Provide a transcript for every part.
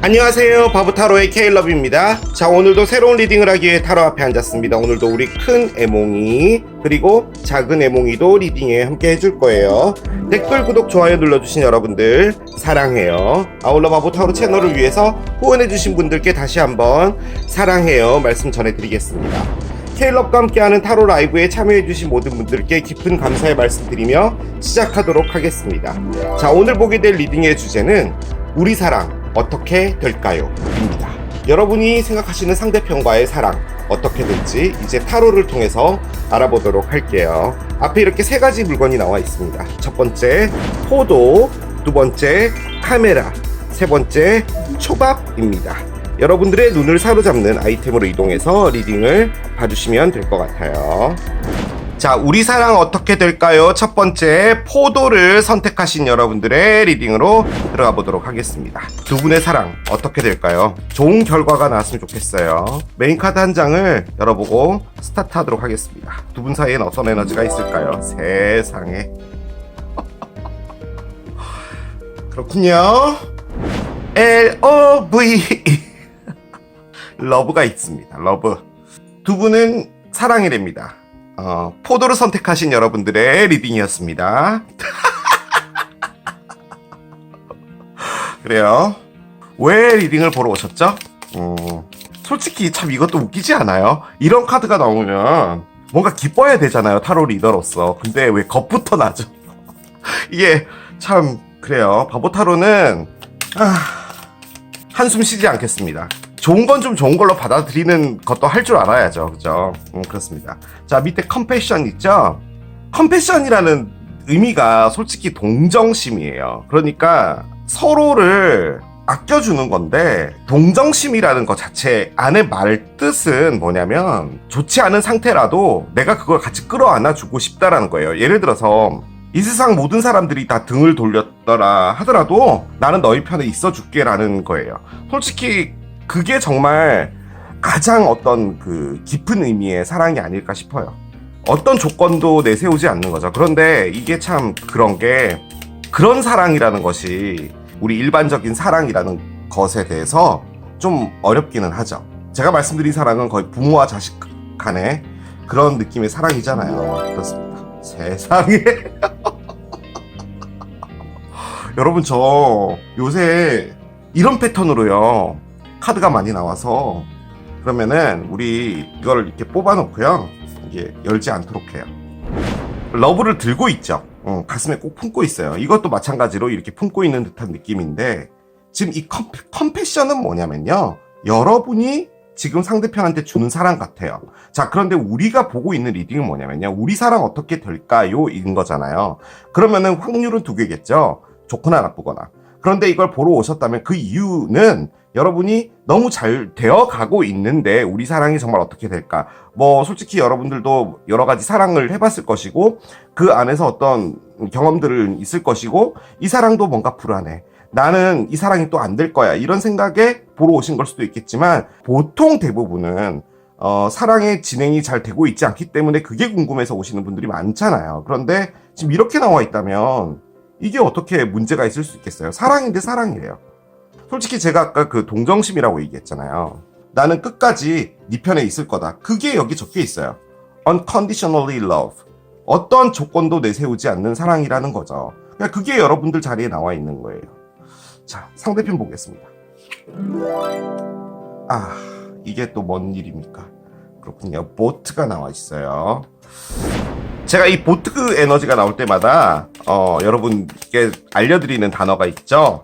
안녕하세요, 바보타로의 케일럽입니다. 자, 오늘도 새로운 리딩을 하기 위해 타로 앞에 앉았습니다. 오늘도 우리 큰 애몽이 그리고 작은 애몽이도 리딩에 함께 해줄 거예요. 댓글, 구독, 좋아요 눌러주신 여러분들 사랑해요. 아울러 바보타로 채널을 위해서 후원해주신 분들께 다시 한번 사랑해요 말씀 전해드리겠습니다. 케일럽과 함께하는 타로 라이브에 참여해주신 모든 분들께 깊은 감사의 말씀드리며 시작하도록 하겠습니다. 자, 오늘 보게 될 리딩의 주제는 우리 사랑 어떻게 될까요? 입니다. 여러분이 생각하시는 상대편과의 사랑 어떻게 될지 이제 타로를 통해서 알아보도록 할게요. 앞에 이렇게 세 가지 물건이 나와 있습니다. 첫 번째 포도, 두 번째 카메라, 세 번째 초밥입니다. 여러분들의 눈을 사로잡는 아이템으로 이동해서 리딩을 봐주시면 될 것 같아요. 자, 우리 사랑 어떻게 될까요? 첫 번째 포도를 선택하신 여러분들의 리딩으로 들어가 보도록 하겠습니다. 두 분의 사랑 어떻게 될까요? 좋은 결과가 나왔으면 좋겠어요. 메인 카드 한 장을 열어보고 스타트 하도록 하겠습니다. 두 분 사이엔 어떤 에너지가 있을까요? 세상에. 그렇군요. LOVE 러브가 있습니다. 러브. 두 분은 사랑이랍니다. 포도를 선택하신 여러분들의 리딩이었습니다. 그래요. 왜 리딩을 보러 오셨죠? 솔직히 참 이것도 웃기지 않아요? 이런 카드가 나오면 뭔가 기뻐야 되잖아요, 타로 리더로서. 근데 왜 겁부터 나죠? 이게 참 그래요. 바보 타로는 한숨 쉬지 않겠습니다. 좋은 건 좀 좋은 걸로 받아들이는 것도 할 줄 알아야죠. 그죠? 그렇습니다. 자, 밑에 컴패션 있죠? 컴패션이라는 의미가 솔직히 동정심이에요. 그러니까 서로를 아껴주는 건데, 동정심이라는 것 자체 안에 말 뜻은 뭐냐면 좋지 않은 상태라도 내가 그걸 같이 끌어안아주고 싶다라는 거예요. 예를 들어서 이 세상 모든 사람들이 다 등을 돌렸더라 하더라도 나는 너희 편에 있어줄게 라는 거예요. 솔직히 그게 정말 가장 어떤 그 깊은 의미의 사랑이 아닐까 싶어요. 어떤 조건도 내세우지 않는 거죠. 그런데 이게 참 그런 사랑이라는 것이 우리 일반적인 사랑이라는 것에 대해서 좀 어렵기는 하죠. 제가 말씀드린 사랑은 거의 부모와 자식 간의 그런 느낌의 사랑이잖아요. 그렇습니다. 세상에. 여러분, 저 요새 이런 패턴으로요 카드가 많이 나와서 그러면은 우리 이걸 이렇게 뽑아놓고요 이게 열지 않도록 해요. 러브를 들고 있죠. 가슴에 꼭 품고 있어요. 이것도 마찬가지로 이렇게 품고 있는 듯한 느낌인데, 지금 이 컴패션은 뭐냐면요, 여러분이 지금 상대편한테 주는 사랑 같아요. 자, 그런데 우리가 보고 있는 리딩은 뭐냐면요, 우리 사랑 어떻게 될까요? 인 거잖아요. 그러면은 확률은 두 개겠죠. 좋거나 나쁘거나. 그런데 이걸 보러 오셨다면 그 이유는 여러분이 너무 잘 되어 가고 있는데 우리 사랑이 정말 어떻게 될까? 뭐 솔직히 여러분들도 여러 가지 사랑을 해봤을 것이고 그 안에서 어떤 경험들은 있을 것이고 이 사랑도 뭔가 불안해. 나는 이 사랑이 또 안 될 거야. 이런 생각에 보러 오신 걸 수도 있겠지만 보통 대부분은 사랑의 진행이 잘 되고 있지 않기 때문에 그게 궁금해서 오시는 분들이 많잖아요. 그런데 지금 이렇게 나와 있다면 이게 어떻게 문제가 있을 수 있겠어요? 사랑인데 사랑이래요. 솔직히 제가 아까 그 동정심이라고 얘기했잖아요. 나는 끝까지 네 편에 있을 거다. 그게 여기 적혀 있어요. Unconditionally love. 어떤 조건도 내세우지 않는 사랑이라는 거죠. 그러니까 그게 여러분들 자리에 나와 있는 거예요. 자, 상대편 보겠습니다. 이게 또 뭔 일입니까? 그렇군요. 보트가 나와 있어요. 제가 이 보트 에너지가 나올 때마다 여러분께 알려드리는 단어가 있죠.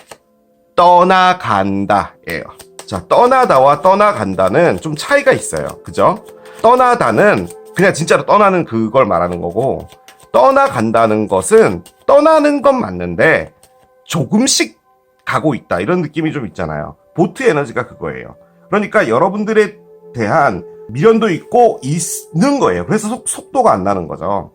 떠나간다 예요. 자, 떠나다와 떠나간다는 좀 차이가 있어요. 그죠? 떠나다는 그냥 진짜로 떠나는 그걸 말하는 거고, 떠나간다는 것은 떠나는 건 맞는데 조금씩 가고 있다, 이런 느낌이 좀 있잖아요. 보트 에너지가 그거예요. 그러니까 여러분들에 대한 미련도 있고 있는 거예요. 그래서 속도가 안 나는 거죠.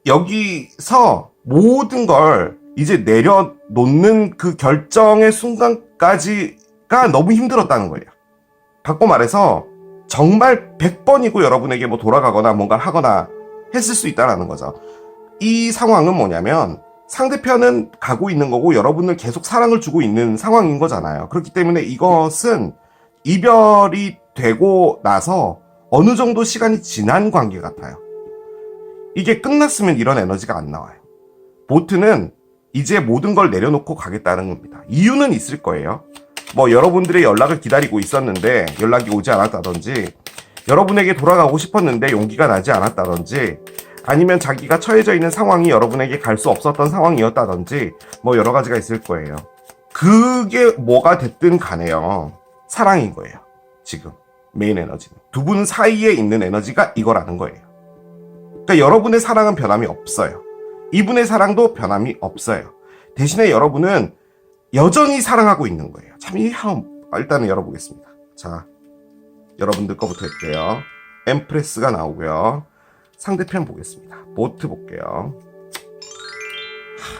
여기서 모든 걸 이제 내려놓는 그 결정의 순간까지가 너무 힘들었다는 거예요. 바꿔 말해서 정말 100번이고 여러분에게 뭐 돌아가거나 뭔가를 하거나 했을 수 있다는 거죠. 이 상황은 뭐냐면 상대편은 가고 있는 거고 여러분을 계속 사랑을 주고 있는 상황인 거잖아요. 그렇기 때문에 이것은 이별이 되고 나서 어느 정도 시간이 지난 관계 같아요. 이게 끝났으면 이런 에너지가 안 나와요. 보트는 이제 모든 걸 내려놓고 가겠다는 겁니다. 이유는 있을 거예요. 뭐 여러분들의 연락을 기다리고 있었는데 연락이 오지 않았다든지, 여러분에게 돌아가고 싶었는데 용기가 나지 않았다든지, 아니면 자기가 처해져 있는 상황이 여러분에게 갈 수 없었던 상황이었다든지, 뭐 여러 가지가 있을 거예요. 그게 뭐가 됐든 간에요, 사랑인 거예요. 지금 메인 에너지는 두 분 사이에 있는 에너지가 이거라는 거예요. 그러니까 여러분의 사랑은 변함이 없어요. 이분의 사랑도 변함이 없어요. 대신에 여러분은 여전히 사랑하고 있는 거예요. 참 일단은 열어보겠습니다. 자, 여러분들 거부터 할게요. 엠프레스가 나오고요. 상대편 보겠습니다. 보트 볼게요.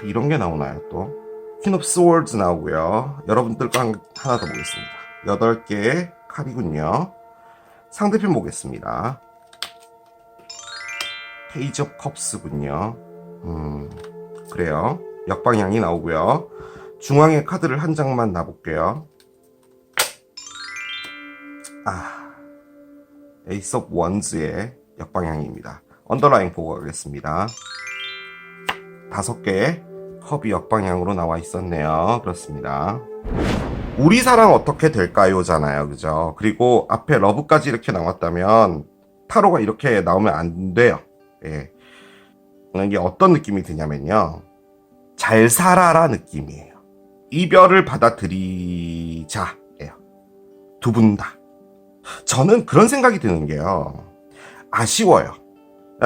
이런 게 나오나요 또? 퀸 오브 스워드즈 나오고요. 여러분들 거 하나 더 보겠습니다. 8개의 칼이군요. 상대편 보겠습니다. 페이지 오브 컵스군요. 그래요. 역방향이 나오고요. 중앙에 카드를 한 장만 놔볼게요. 에이스 오브 원즈의 역방향입니다. 언더라인 보고 가겠습니다. 5개의 컵이 역방향으로 나와 있었네요. 그렇습니다. 우리 사랑 어떻게 될까요? 잖아요. 그죠? 그리고 앞에 러브까지 이렇게 나왔다면 타로가 이렇게 나오면 안 돼요. 예. 이게 어떤 느낌이 드냐면요, 잘 살아라 느낌이에요. 이별을 받아들이자예요. 두 분 다. 저는 그런 생각이 드는 게요, 아쉬워요.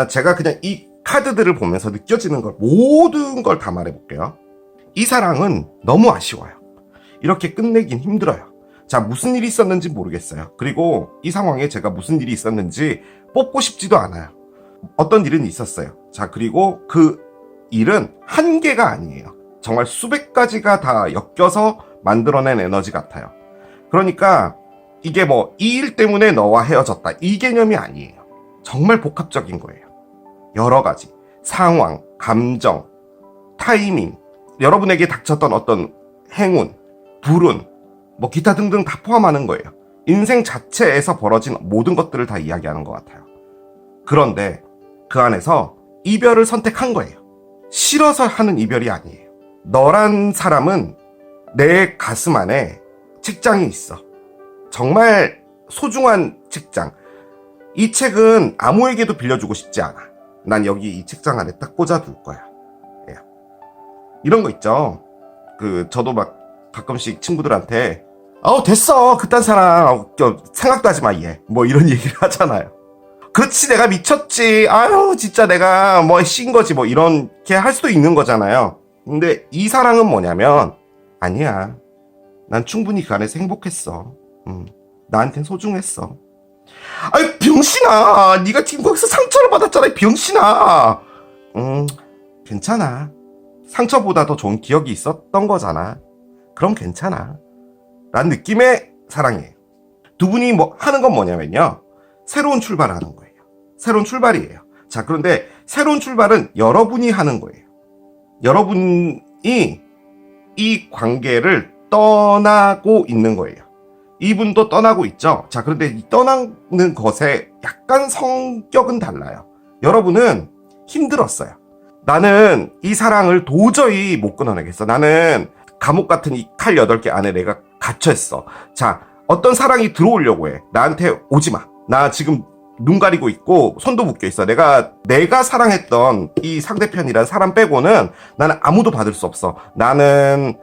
제가 그냥 이 카드들을 보면서 느껴지는 걸, 모든 걸 다 말해볼게요. 이 사랑은 너무 아쉬워요. 이렇게 끝내긴 힘들어요. 자, 무슨 일이 있었는지 모르겠어요. 그리고 이 상황에 제가 무슨 일이 있었는지 뽑고 싶지도 않아요. 어떤 일은 있었어요. 자, 그리고 그 일은 한 개가 아니에요. 정말 수백 가지가 다 엮여서 만들어낸 에너지 같아요. 그러니까 이게 뭐 이 일 때문에 너와 헤어졌다, 이 개념이 아니에요. 정말 복합적인 거예요. 여러 가지 상황, 감정, 타이밍, 여러분에게 닥쳤던 어떤 행운, 불운, 뭐 기타 등등 다 포함하는 거예요. 인생 자체에서 벌어진 모든 것들을 다 이야기하는 것 같아요. 그런데 그 안에서 이별을 선택한 거예요. 싫어서 하는 이별이 아니에요. 너란 사람은 내 가슴 안에 책장이 있어. 정말 소중한 책장. 이 책은 아무에게도 빌려주고 싶지 않아. 난 여기 이 책장 안에 딱 꽂아둘 거야. 예. 이런 거 있죠. 저도 막 가끔씩 친구들한테 됐어, 그딴 사람 생각도 하지 마, 얘. 뭐 이런 얘기를 하잖아요. 그렇지, 내가 미쳤지, 아유 진짜 내가 뭐 씌인 거지, 뭐 이렇게 할 수도 있는 거잖아요. 근데 이 사랑은 뭐냐면, 아니야, 난 충분히 그 안에서 행복했어. 나한텐 소중했어. 아이 병신아, 네가 지금 거기서 상처를 받았잖아, 병신아. 괜찮아. 상처보다 더 좋은 기억이 있었던 거잖아. 그럼 괜찮아. 라는 느낌의 사랑이에요. 두 분이 뭐 하는 건 뭐냐면요, 새로운 출발을 하는 거예요. 새로운 출발이에요. 자, 그런데 새로운 출발은 여러분이 하는 거예요. 여러분이 이 관계를 떠나고 있는 거예요. 이분도 떠나고 있죠. 자, 그런데 이 떠나는 것에 약간 성격은 달라요. 여러분은 힘들었어요. 나는 이 사랑을 도저히 못 끊어내겠어. 나는 감옥 같은 이 칼 8개 안에 내가 갇혀있어. 자, 어떤 사랑이 들어오려고 해. 나한테 오지 마. 나 지금 눈 가리고 있고 손도 묶여 있어. 내가 사랑했던 이 상대편이란 사람 빼고는 나는 아무도 받을 수 없어. 나는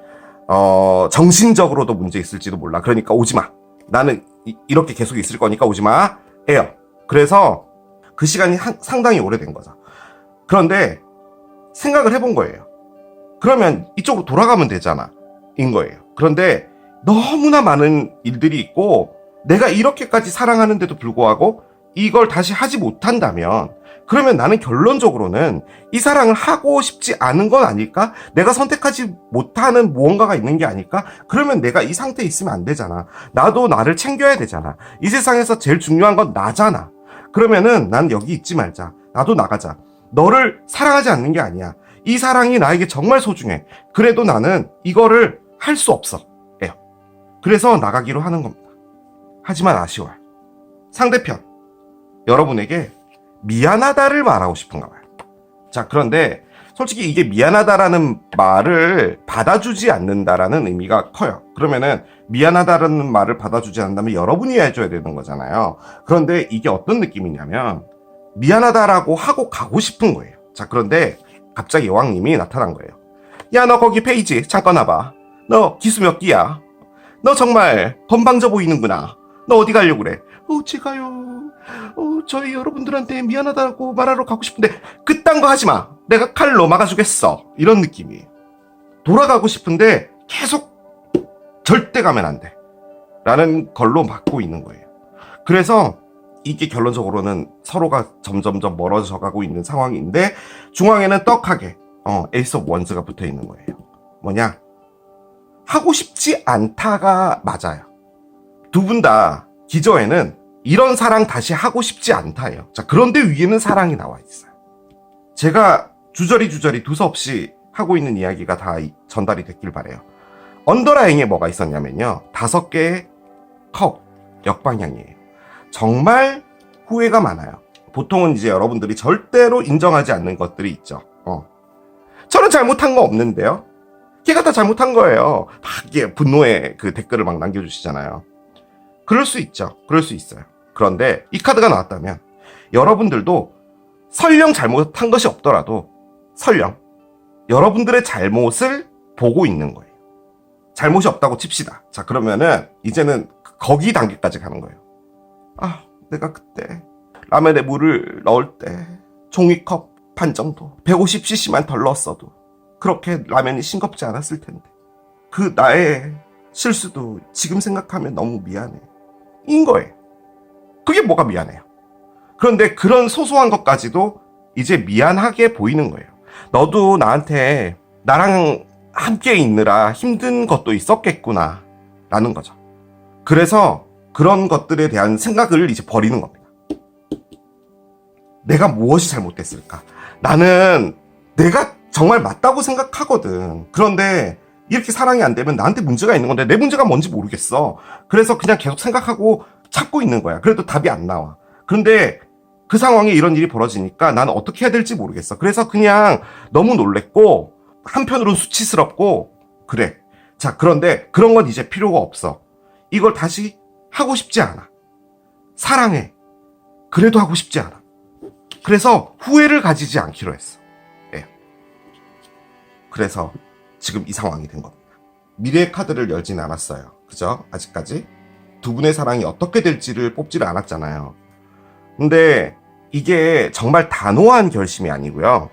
정신적으로도 문제 있을지도 몰라. 그러니까 오지 마. 나는 이렇게 계속 있을 거니까 오지 마. 해요. 그래서 그 시간이 상당히 오래된 거죠. 그런데 생각을 해본 거예요. 그러면 이쪽으로 돌아가면 되잖아, 인 거예요. 그런데 너무나 많은 일들이 있고, 내가 이렇게까지 사랑하는데도 불구하고 이걸 다시 하지 못한다면, 그러면 나는 결론적으로는 이 사랑을 하고 싶지 않은 건 아닐까? 내가 선택하지 못하는 무언가가 있는 게 아닐까? 그러면 내가 이 상태에 있으면 안 되잖아. 나도 나를 챙겨야 되잖아. 이 세상에서 제일 중요한 건 나잖아. 그러면은 난 여기 있지 말자. 나도 나가자. 너를 사랑하지 않는 게 아니야. 이 사랑이 나에게 정말 소중해. 그래도 나는 이거를 할 수 없어. 예요. 그래서 나가기로 하는 겁니다. 하지만 아쉬워요. 상대편, 여러분에게 미안하다를 말하고 싶은가 봐요. 자, 그런데 솔직히 이게 미안하다라는 말을 받아주지 않는다라는 의미가 커요. 그러면은 미안하다라는 말을 받아주지 않는다면 여러분이 해줘야 되는 거잖아요. 그런데 이게 어떤 느낌이냐면 미안하다라고 하고 가고 싶은 거예요. 자, 그런데 갑자기 여왕님이 나타난 거예요. 야, 너 거기 페이지 잠깐 와봐. 너 기수 몇 기야? 너 정말 건방져 보이는구나. 너 어디 가려고 그래? 제가요. 저희 여러분들한테 미안하다고 말하러 가고 싶은데 그딴 거 하지 마. 내가 칼로 막아주겠어. 이런 느낌이에요. 돌아가고 싶은데 계속 절대 가면 안 돼. 라는 걸로 막고 있는 거예요. 그래서 이게 결론적으로는 서로가 점점점 멀어져 가고 있는 상황인데 중앙에는 떡하게 에이스 오브 원즈가 붙어 있는 거예요. 뭐냐? 하고 싶지 않다가 맞아요. 두 분 다 기저에는 이런 사랑 다시 하고 싶지 않다예요. 자, 그런데 위에는 사랑이 나와 있어요. 제가 주저리 두서없이 하고 있는 이야기가 다 전달이 됐길 바래요. 언더라인에 뭐가 있었냐면요. 5개의 컵 역방향이에요. 정말 후회가 많아요. 보통은 이제 여러분들이 절대로 인정하지 않는 것들이 있죠. 저는 잘못한 거 없는데요. 걔가 다 잘못한 거예요. 다 이게 분노의 그 댓글을 막 남겨주시잖아요. 그럴 수 있죠. 그럴 수 있어요. 그런데 이 카드가 나왔다면 여러분들도 설령 잘못한 것이 없더라도 설령 여러분들의 잘못을 보고 있는 거예요. 잘못이 없다고 칩시다. 자, 그러면은 이제는 거기 단계까지 가는 거예요. 내가 그때 라면에 물을 넣을 때 종이컵 반 정도 150cc만 덜 넣었어도 그렇게 라면이 싱겁지 않았을 텐데 그 나의 실수도 지금 생각하면 너무 미안해. 인 거예요. 그게 뭐가 미안해요. 그런데 그런 소소한 것까지도 이제 미안하게 보이는 거예요. 너도 나한테 나랑 함께 있느라 힘든 것도 있었겠구나 라는 거죠. 그래서 그런 것들에 대한 생각을 이제 버리는 겁니다. 내가 무엇이 잘못됐을까? 나는 내가 정말 맞다고 생각하거든. 그런데 이렇게 사랑이 안 되면 나한테 문제가 있는 건데 내 문제가 뭔지 모르겠어. 그래서 그냥 계속 생각하고 찾고 있는 거야. 그래도 답이 안 나와. 그런데 그 상황에 이런 일이 벌어지니까 나는 어떻게 해야 될지 모르겠어. 그래서 그냥 너무 놀랬고 한편으로는 수치스럽고 그래. 자, 그런데 그런 건 이제 필요가 없어. 이걸 다시 하고 싶지 않아. 사랑해. 그래도 하고 싶지 않아. 그래서 후회를 가지지 않기로 했어. 예. 그래서 지금 이 상황이 된 겁니다. 미래의 카드를 열진 않았어요. 그죠? 아직까지 두 분의 사랑이 어떻게 될지를 뽑지를 않았잖아요. 근데 이게 정말 단호한 결심이 아니고요.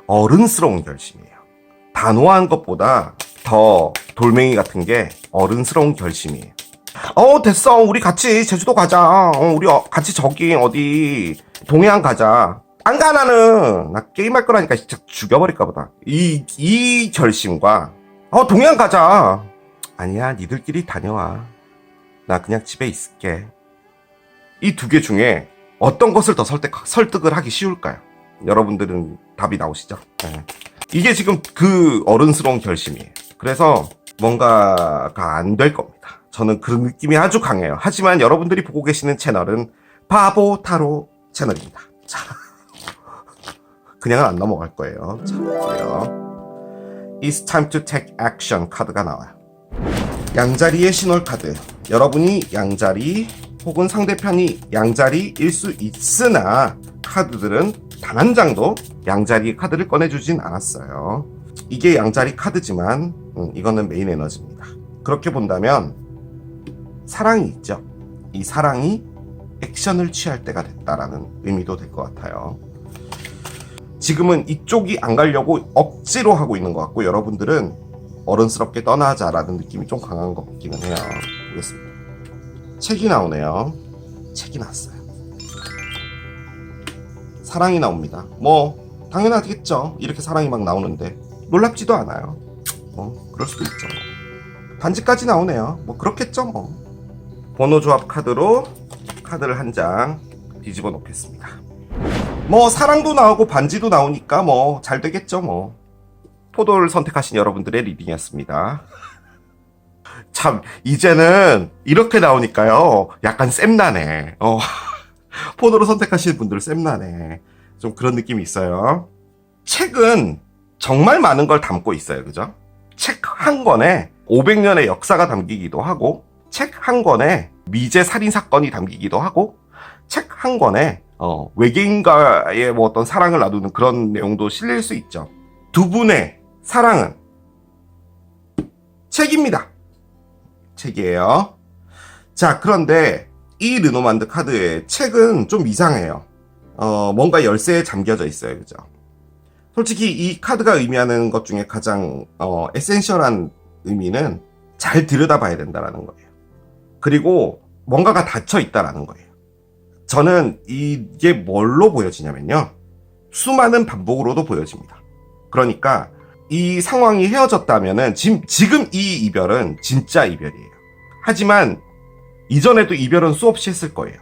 어른스러운 결심이에요. 단호한 것보다 더 돌멩이 같은 게 어른스러운 결심이에요. 됐어. 우리 같이 제주도 가자. 우리 같이 저기 어디 동해안 가자. 안 가. 나는 나 게임할 거라니까 진짜 죽여버릴까 보다. 이 결심과 동해안 가자. 아니야, 니들끼리 다녀와. 나 그냥 집에 있을게. 이 두 개 중에 어떤 것을 더 설득을 하기 쉬울까요? 여러분들은 답이 나오시죠? 네. 이게 지금 그 어른스러운 결심이에요. 그래서 뭔가가 안 될 겁니다. 저는 그런 느낌이 아주 강해요. 하지만 여러분들이 보고 계시는 채널은 바보 타로 채널입니다. 자, 그냥은 안 넘어갈 거예요. 자, 볼게요. It's time to take action 카드가 나와요. 양자리의 신월 카드. 여러분이 양자리 혹은 상대편이 양자리일 수 있으나 카드들은 단 한 장도 양자리 카드를 꺼내주진 않았어요. 이게 양자리 카드지만 이거는 메인 에너지입니다. 그렇게 본다면 사랑이 있죠. 이 사랑이 액션을 취할 때가 됐다라는 의미도 될 것 같아요. 지금은 이쪽이 안 가려고 억지로 하고 있는 것 같고 여러분들은 어른스럽게 떠나자라는 느낌이 좀 강한 것 같기는 해요. 보겠습니다. 책이 나오네요. 책이 나왔어요. 사랑이 나옵니다. 뭐 당연하겠죠. 이렇게 사랑이 막 나오는데 놀랍지도 않아요. 뭐 그럴 수도 있죠. 반지까지 나오네요. 뭐 그렇겠죠. 뭐 번호 조합 카드로 카드를 한 장 뒤집어 놓겠습니다. 뭐 사랑도 나오고 반지도 나오니까 뭐 잘 되겠죠. 뭐 포도를 선택하신 여러분들의 리딩이었습니다. 참 이제는 이렇게 나오니까요 약간 쌤나네. 포도를 선택하시는 분들 쌤나네. 좀 그런 느낌이 있어요. 책은 정말 많은 걸 담고 있어요. 그죠? 책 한 권에 500년의 역사가 담기기도 하고, 책 한 권에 미제 살인 사건이 담기기도 하고, 책 한 권에 외계인과의 뭐 어떤 사랑을 나누는 그런 내용도 실릴 수 있죠. 두 분의 사랑은 책입니다. 책이에요. 자, 그런데 이 르노만드 카드의 책은 좀 이상해요. 뭔가 열쇠에 잠겨져 있어요. 그죠? 솔직히 이 카드가 의미하는 것 중에 가장 에센셜한 의미는 잘 들여다봐야 된다라는 거예요. 그리고 뭔가가 닫혀 있다라는 거예요. 저는 이게 뭘로 보여지냐면요, 수많은 반복으로도 보여집니다. 그러니까 이 상황이 헤어졌다면은 지금 이 이별은 진짜 이별이에요. 하지만 이전에도 이별은 수없이 했을 거예요.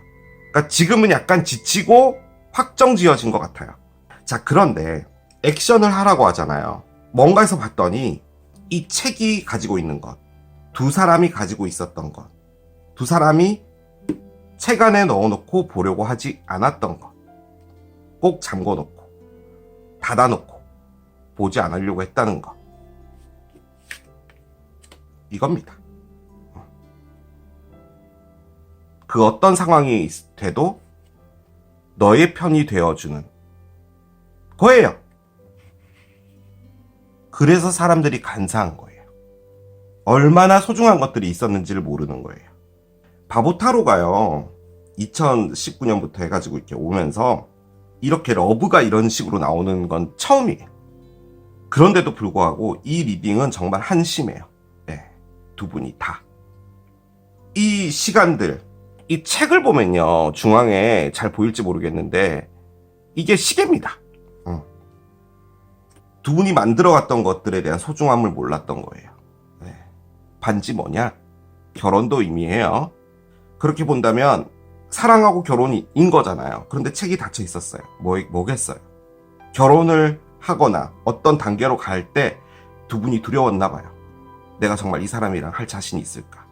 그러니까 지금은 약간 지치고 확정 지어진 것 같아요. 자, 그런데 액션을 하라고 하잖아요. 뭔가에서 봤더니 이 책이 가지고 있는 것, 두 사람이 가지고 있었던 것, 두 사람이 책 안에 넣어놓고 보려고 하지 않았던 것, 꼭 잠궈놓고 닫아놓고 보지 않으려고 했다는 것, 이겁니다. 그 어떤 상황이 돼도 너의 편이 되어주는 거예요. 그래서 사람들이 간사한 거예요. 얼마나 소중한 것들이 있었는지를 모르는 거예요. 바보타로가요, 2019년부터 해가지고 이렇게 오면서 이렇게 러브가 이런 식으로 나오는 건 처음이에요. 그런데도 불구하고 이 리딩은 정말 한심해요. 네, 두 분이 다. 이 시간들, 이 책을 보면요, 중앙에 잘 보일지 모르겠는데 이게 시계입니다. 두 분이 만들어갔던 것들에 대한 소중함을 몰랐던 거예요. 네. 반지 뭐냐? 결혼도 의미해요. 그렇게 본다면 사랑하고 결혼인 거잖아요. 그런데 책이 닫혀 있었어요. 뭐겠어요? 결혼을 하거나 어떤 단계로 갈 때 두 분이 두려웠나 봐요. 내가 정말 이 사람이랑 할 자신이 있을까?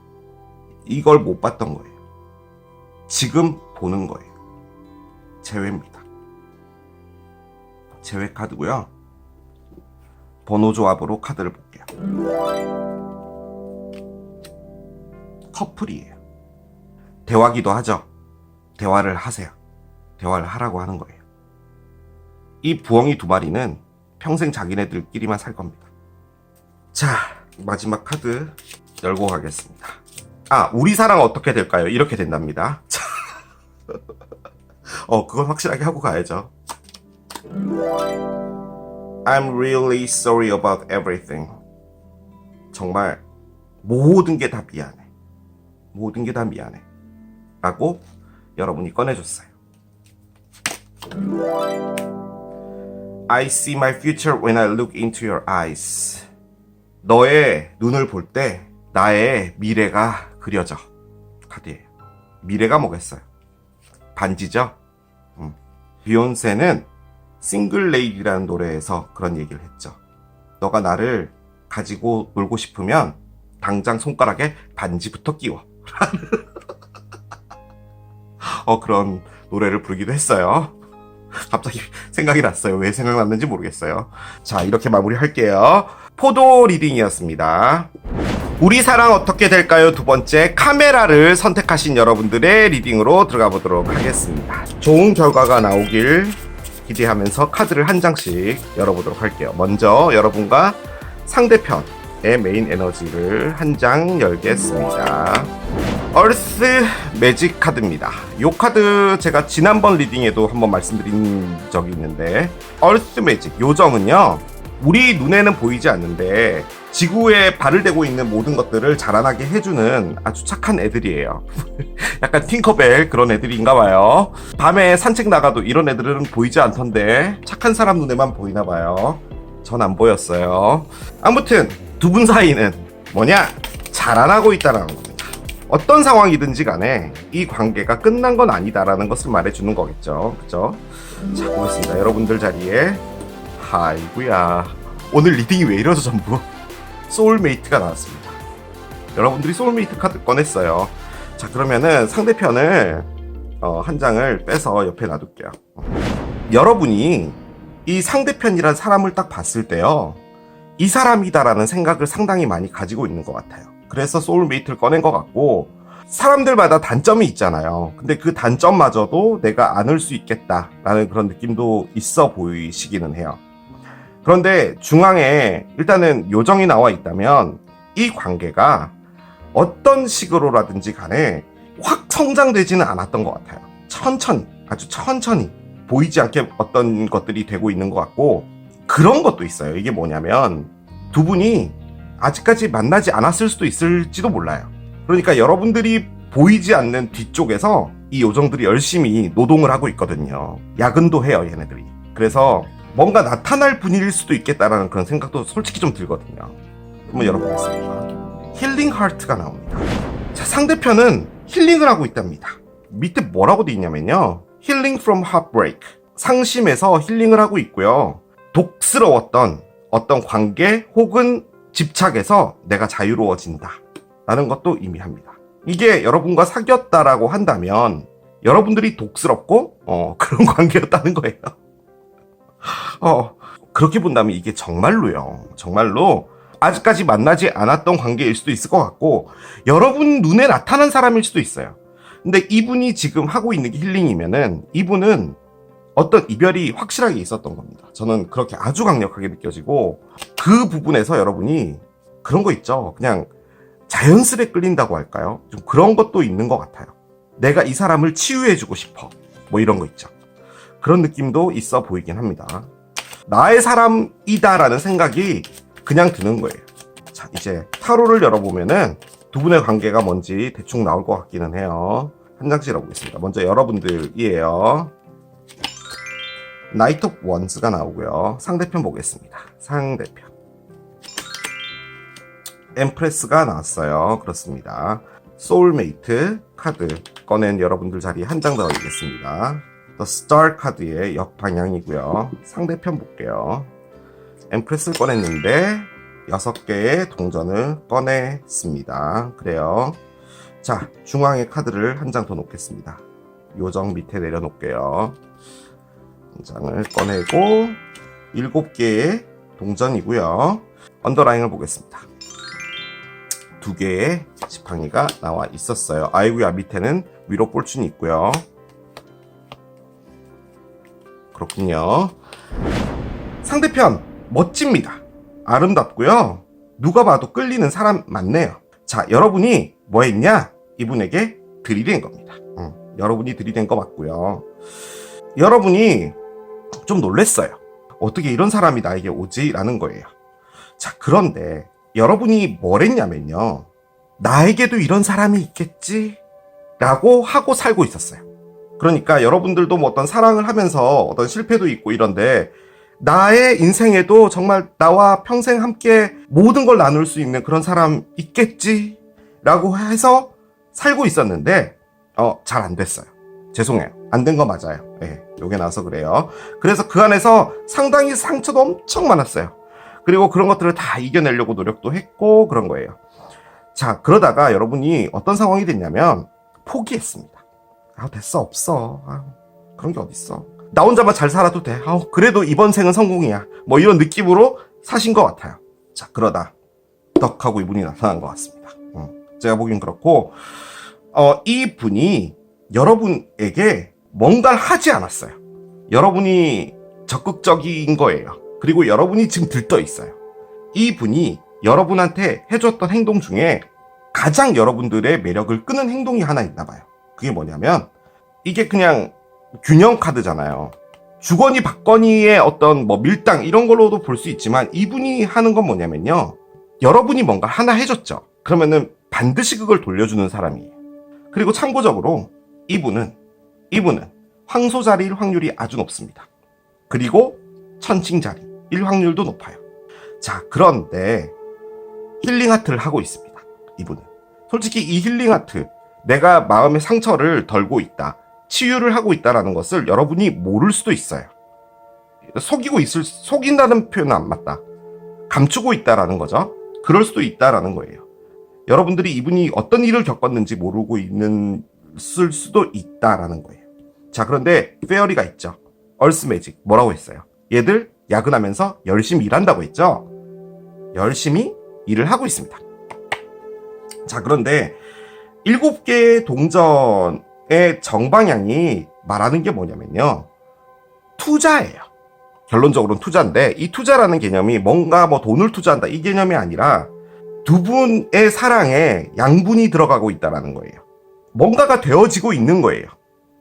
이걸 못 봤던 거예요. 지금 보는 거예요. 재회입니다. 재회 카드고요. 번호 조합으로 카드를 볼게요. 커플이에요. 대화기도 하죠. 대화를 하세요. 대화를 하라고 하는 거예요. 이 부엉이 두 마리는 평생 자기네들끼리만 살 겁니다. 자, 마지막 카드 열고 가겠습니다. 우리 사랑 어떻게 될까요? 이렇게 된답니다. 그건 확실하게 하고 가야죠. I'm really sorry about everything. 정말 모든 게 다 미안해. 모든 게 다 미안해. 라고 여러분이 꺼내줬어요. I see my future when I look into your eyes. 너의 눈을 볼 때 나의 미래가 그려져. 카드예요. 미래가 뭐겠어요? 반지죠? 비욘세는 싱글 레이디라는 노래에서 그런 얘기를 했죠. 너가 나를 가지고 놀고 싶으면 당장 손가락에 반지부터 끼워. 그런 노래를 부르기도 했어요. 갑자기 생각이 났어요. 왜 생각났는지 모르겠어요. 자, 이렇게 마무리할게요. 포도 리딩이었습니다. 우리 사랑 어떻게 될까요? 두 번째, 카메라를 선택하신 여러분들의 리딩으로 들어가 보도록 하겠습니다. 좋은 결과가 나오길 기대하면서 카드를 한 장씩 열어보도록 할게요. 먼저 여러분과 상대편의 메인 에너지를 한 장 열겠습니다. 얼스 매직 카드입니다. 이 카드 제가 지난번 리딩에도 한번 말씀드린 적이 있는데, 얼스 매직 요정은요, 우리 눈에는 보이지 않는데 지구에 발을 대고 있는 모든 것들을 자라나게 해주는 아주 착한 애들이에요. 약간 팅커벨 그런 애들인가 봐요. 밤에 산책 나가도 이런 애들은 보이지 않던데 착한 사람 눈에만 보이나 봐요. 전 안 보였어요. 아무튼 두 분 사이는 뭐냐? 자라나고 있다는 겁니다. 어떤 상황이든지 간에 이 관계가 끝난 건 아니다라는 것을 말해주는 거겠죠. 그죠? 자, 보겠습니다. 여러분들 자리에. 아이구야. 오늘 리딩이 왜 이러죠 전부? 소울메이트가 나왔습니다. 여러분들이 소울메이트 카드 꺼냈어요. 자, 그러면은 상대편을 한 장을 빼서 옆에 놔둘게요. 여러분이 이 상대편이란 사람을 딱 봤을 때요, 이 사람이다라는 생각을 상당히 많이 가지고 있는 것 같아요. 그래서 소울메이트를 꺼낸 것 같고, 사람들마다 단점이 있잖아요. 근데 그 단점마저도 내가 안을 수 있겠다라는 그런 느낌도 있어 보이시기는 해요. 그런데 중앙에 일단은 요정이 나와 있다면 이 관계가 어떤 식으로라든지 간에 확 성장되지는 않았던 것 같아요. 천천히, 아주 천천히 보이지 않게 어떤 것들이 되고 있는 것 같고, 그런 것도 있어요. 이게 뭐냐면 두 분이 아직까지 만나지 않았을 수도 있을지도 몰라요. 그러니까 여러분들이 보이지 않는 뒤쪽에서 이 요정들이 열심히 노동을 하고 있거든요. 야근도 해요, 얘네들이. 그래서 뭔가 나타날 분일 수도 있겠다라는 그런 생각도 솔직히 좀 들거든요. 한번 열어보겠습니다. 힐링 하트가 나옵니다. 자, 상대편은 힐링을 하고 있답니다. 밑에 뭐라고 돼 있냐면요, Healing from Heartbreak, 상심에서 힐링을 하고 있고요. 독스러웠던 어떤 관계 혹은 집착에서 내가 자유로워진다 라는 것도 의미합니다. 이게 여러분과 사귀었다라고 한다면 여러분들이 독스럽고 그런 관계였다는 거예요. 그렇게 본다면 이게 정말로요, 정말로 아직까지 만나지 않았던 관계일 수도 있을 것 같고, 여러분 눈에 나타난 사람일 수도 있어요. 근데 이분이 지금 하고 있는 게 힐링이면은 이분은 어떤 이별이 확실하게 있었던 겁니다. 저는 그렇게 아주 강력하게 느껴지고, 그 부분에서 여러분이 그런 거 있죠, 그냥 자연스레 끌린다고 할까요? 좀 그런 것도 있는 것 같아요. 내가 이 사람을 치유해주고 싶어, 뭐 이런 거 있죠. 그런 느낌도 있어 보이긴 합니다. 나의 사람이다라는 생각이 그냥 드는 거예요. 자, 이제 타로를 열어보면은 두 분의 관계가 뭔지 대충 나올 것 같기는 해요. 한 장씩 열어보겠습니다. 먼저 여러분들이에요. 나이트 오브 원스가 나오고요. 상대편 보겠습니다. 상대편 엠프레스가 나왔어요. 그렇습니다. 소울메이트 카드 꺼낸 여러분들 자리에 한 장 더 올리겠습니다. The Star 카드의 역방향이고요. 상대편 볼게요. 엠프레스를 꺼냈는데 6개의 동전을 꺼냈습니다. 그래요. 자, 중앙에 카드를 한 장 더 놓겠습니다. 요정 밑에 내려놓을게요. 한 장을 꺼내고 7개의 동전이고요. 언더라인을 보겠습니다. 2개의 지팡이가 나와 있었어요. 아이고야, 밑에는 위로 꼴춘이 있고요. 그렇군요. 상대편 멋집니다. 아름답고요. 누가 봐도 끌리는 사람 맞네요. 자, 여러분이 뭐 했냐? 이분에게 들이댄 겁니다. 여러분이 들이댄 거 맞고요. 여러분이 좀 놀랬어요. 어떻게 이런 사람이 나에게 오지? 라는 거예요. 자, 그런데 여러분이 뭘 했냐면요, 나에게도 이런 사람이 있겠지? 라고 하고 살고 있었어요. 그러니까 여러분들도 뭐 어떤 사랑을 하면서 어떤 실패도 있고 이런데, 나의 인생에도 정말 나와 평생 함께 모든 걸 나눌 수 있는 그런 사람 있겠지? 라고 해서 살고 있었는데 잘 안 됐어요. 죄송해요. 안 된 거 맞아요. 예, 요게 나와서 그래요. 그래서 그 안에서 상당히 상처도 엄청 많았어요. 그리고 그런 것들을 다 이겨내려고 노력도 했고 그런 거예요. 자, 그러다가 여러분이 어떤 상황이 됐냐면 포기했습니다. 됐어, 없어. 그런 게 어딨어. 나 혼자만 잘 살아도 돼. 그래도 이번 생은 성공이야. 뭐 이런 느낌으로 사신 것 같아요. 자, 그러다 덕 하고 이분이 나타난 것 같습니다. 제가 보기엔 그렇고, 이 분이 여러분에게 뭔가를 하지 않았어요. 여러분이 적극적인 거예요. 그리고 여러분이 지금 들떠 있어요. 이 분이 여러분한테 해줬던 행동 중에 가장 여러분들의 매력을 끄는 행동이 하나 있나 봐요. 그게 뭐냐면, 이게 그냥 균형 카드잖아요. 주거니 받거니의 어떤 뭐 밀당 이런 걸로도 볼 수 있지만, 이분이 하는 건 뭐냐면요, 여러분이 뭔가 하나 해줬죠. 그러면은 반드시 그걸 돌려주는 사람이에요. 그리고 참고적으로 이분은 황소자리일 확률이 아주 높습니다. 그리고 천칭자리일 확률도 높아요. 자, 그런데 힐링하트를 하고 있습니다. 이분은 솔직히 이 힐링하트, 내가 마음의 상처를 덜고 있다, 치유를 하고 있다라는 것을 여러분이 모를 수도 있어요. 속인다는 표현은 안 맞다. 감추고 있다라는 거죠. 그럴 수도 있다라는 거예요. 여러분들이 이분이 어떤 일을 겪었는지 모르고 있는 쓸 수도 있다라는 거예요. 자, 그런데 페어리가 있죠. 얼스 매직 뭐라고 했어요? 얘들 야근하면서 열심히 일한다고 했죠. 열심히 일을 하고 있습니다. 자, 그런데 7개의 동전의 정방향이 말하는 게 뭐냐면요, 투자예요. 결론적으로는 투자인데, 이 투자라는 개념이 뭔가 뭐 돈을 투자한다 이 개념이 아니라 두 분의 사랑에 양분이 들어가고 있다는 거예요. 뭔가가 되어지고 있는 거예요.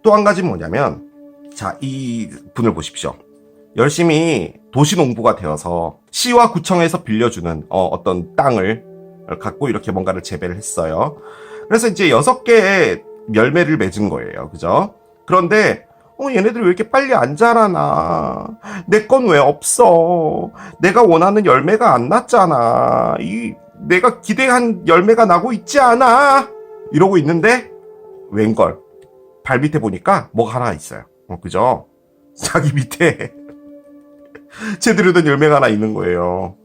또 한 가지 뭐냐면, 자, 이 분을 보십시오. 열심히 도시농부가 되어서 시와 구청에서 빌려주는 어떤 땅을 갖고 이렇게 뭔가를 재배를 했어요. 그래서 이제 6개의 열매를 맺은 거예요. 그죠? 그런데 얘네들이 왜 이렇게 빨리 안 자라나? 내 건 왜 없어? 내가 원하는 열매가 안 났잖아. 내가 기대한 열매가 나고 있지 않아? 이러고 있는데 웬걸 발 밑에 보니까 뭐가 하나 있어요. 그죠? 자기 밑에 제대로 된 열매가 하나 있는 거예요.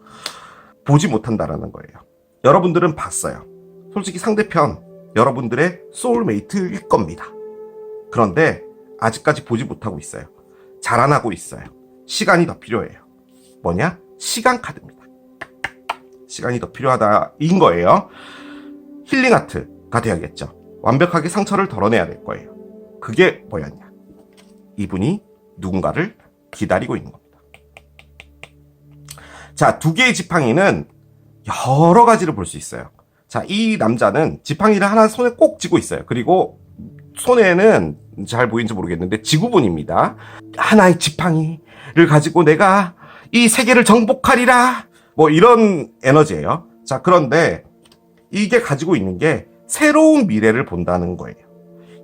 보지 못한다라는 거예요. 여러분들은 봤어요. 솔직히 상대편 여러분들의 소울메이트일 겁니다. 그런데 아직까지 보지 못하고 있어요. 자라나고 있어요. 시간이 더 필요해요. 뭐냐? 시간 카드입니다. 시간이 더 필요하다인 거예요. 힐링 아트가 돼야겠죠. 완벽하게 상처를 덜어내야 될 거예요. 그게 뭐였냐? 이분이 누군가를 기다리고 있는 겁니다. 자, 2개의 지팡이는 여러 가지를 볼 수 있어요. 자, 이 남자는 지팡이를 하나 손에 꼭 쥐고 있어요. 그리고 손에는 잘 보이는지 모르겠는데 지구본입니다. 하나의 지팡이를 가지고 내가 이 세계를 정복하리라, 뭐 이런 에너지예요. 자, 그런데 이게 가지고 있는 게 새로운 미래를 본다는 거예요.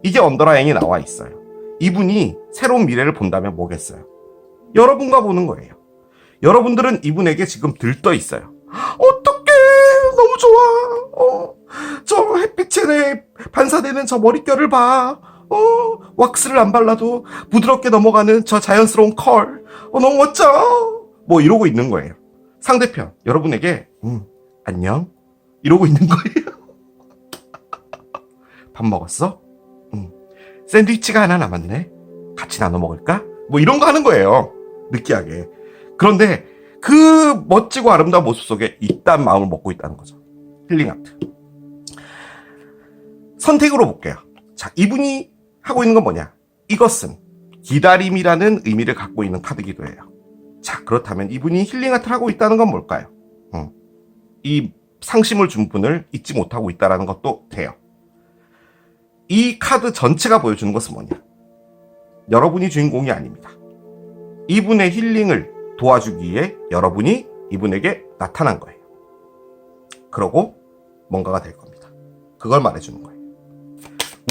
이게 언더라인이 나와 있어요. 이분이 새로운 미래를 본다면 뭐겠어요? 여러분과 보는 거예요. 여러분들은 이분에게 지금 들떠 있어요. 어떡해, 너무 좋아. 저 햇빛에 반사되는 저 머릿결을 봐. 왁스를 안 발라도 부드럽게 넘어가는 저 자연스러운 컬. 너무 멋져. 뭐 이러고 있는 거예요. 상대편 여러분에게 안녕 이러고 있는 거예요. 밥 먹었어? 샌드위치가 하나 남았네. 같이 나눠 먹을까? 뭐 이런 거 하는 거예요. 느끼하게. 그런데 그 멋지고 아름다운 모습 속에 이딴 마음을 먹고 있다는 거죠. 힐링 아트. 선택으로 볼게요. 자, 이분이 하고 있는 건 뭐냐? 이것은 기다림이라는 의미를 갖고 있는 카드기도 해요. 자, 그렇다면 이분이 힐링 아트를 하고 있다는 건 뭘까요? 이 상심을 준 분을 잊지 못하고 있다는 것도 돼요. 이 카드 전체가 보여주는 것은 뭐냐? 여러분이 주인공이 아닙니다. 이분의 힐링을 도와주기 위해 여러분이 이분에게 나타난 거예요. 그러고 뭔가가 될 겁니다. 그걸 말해주는 거예요.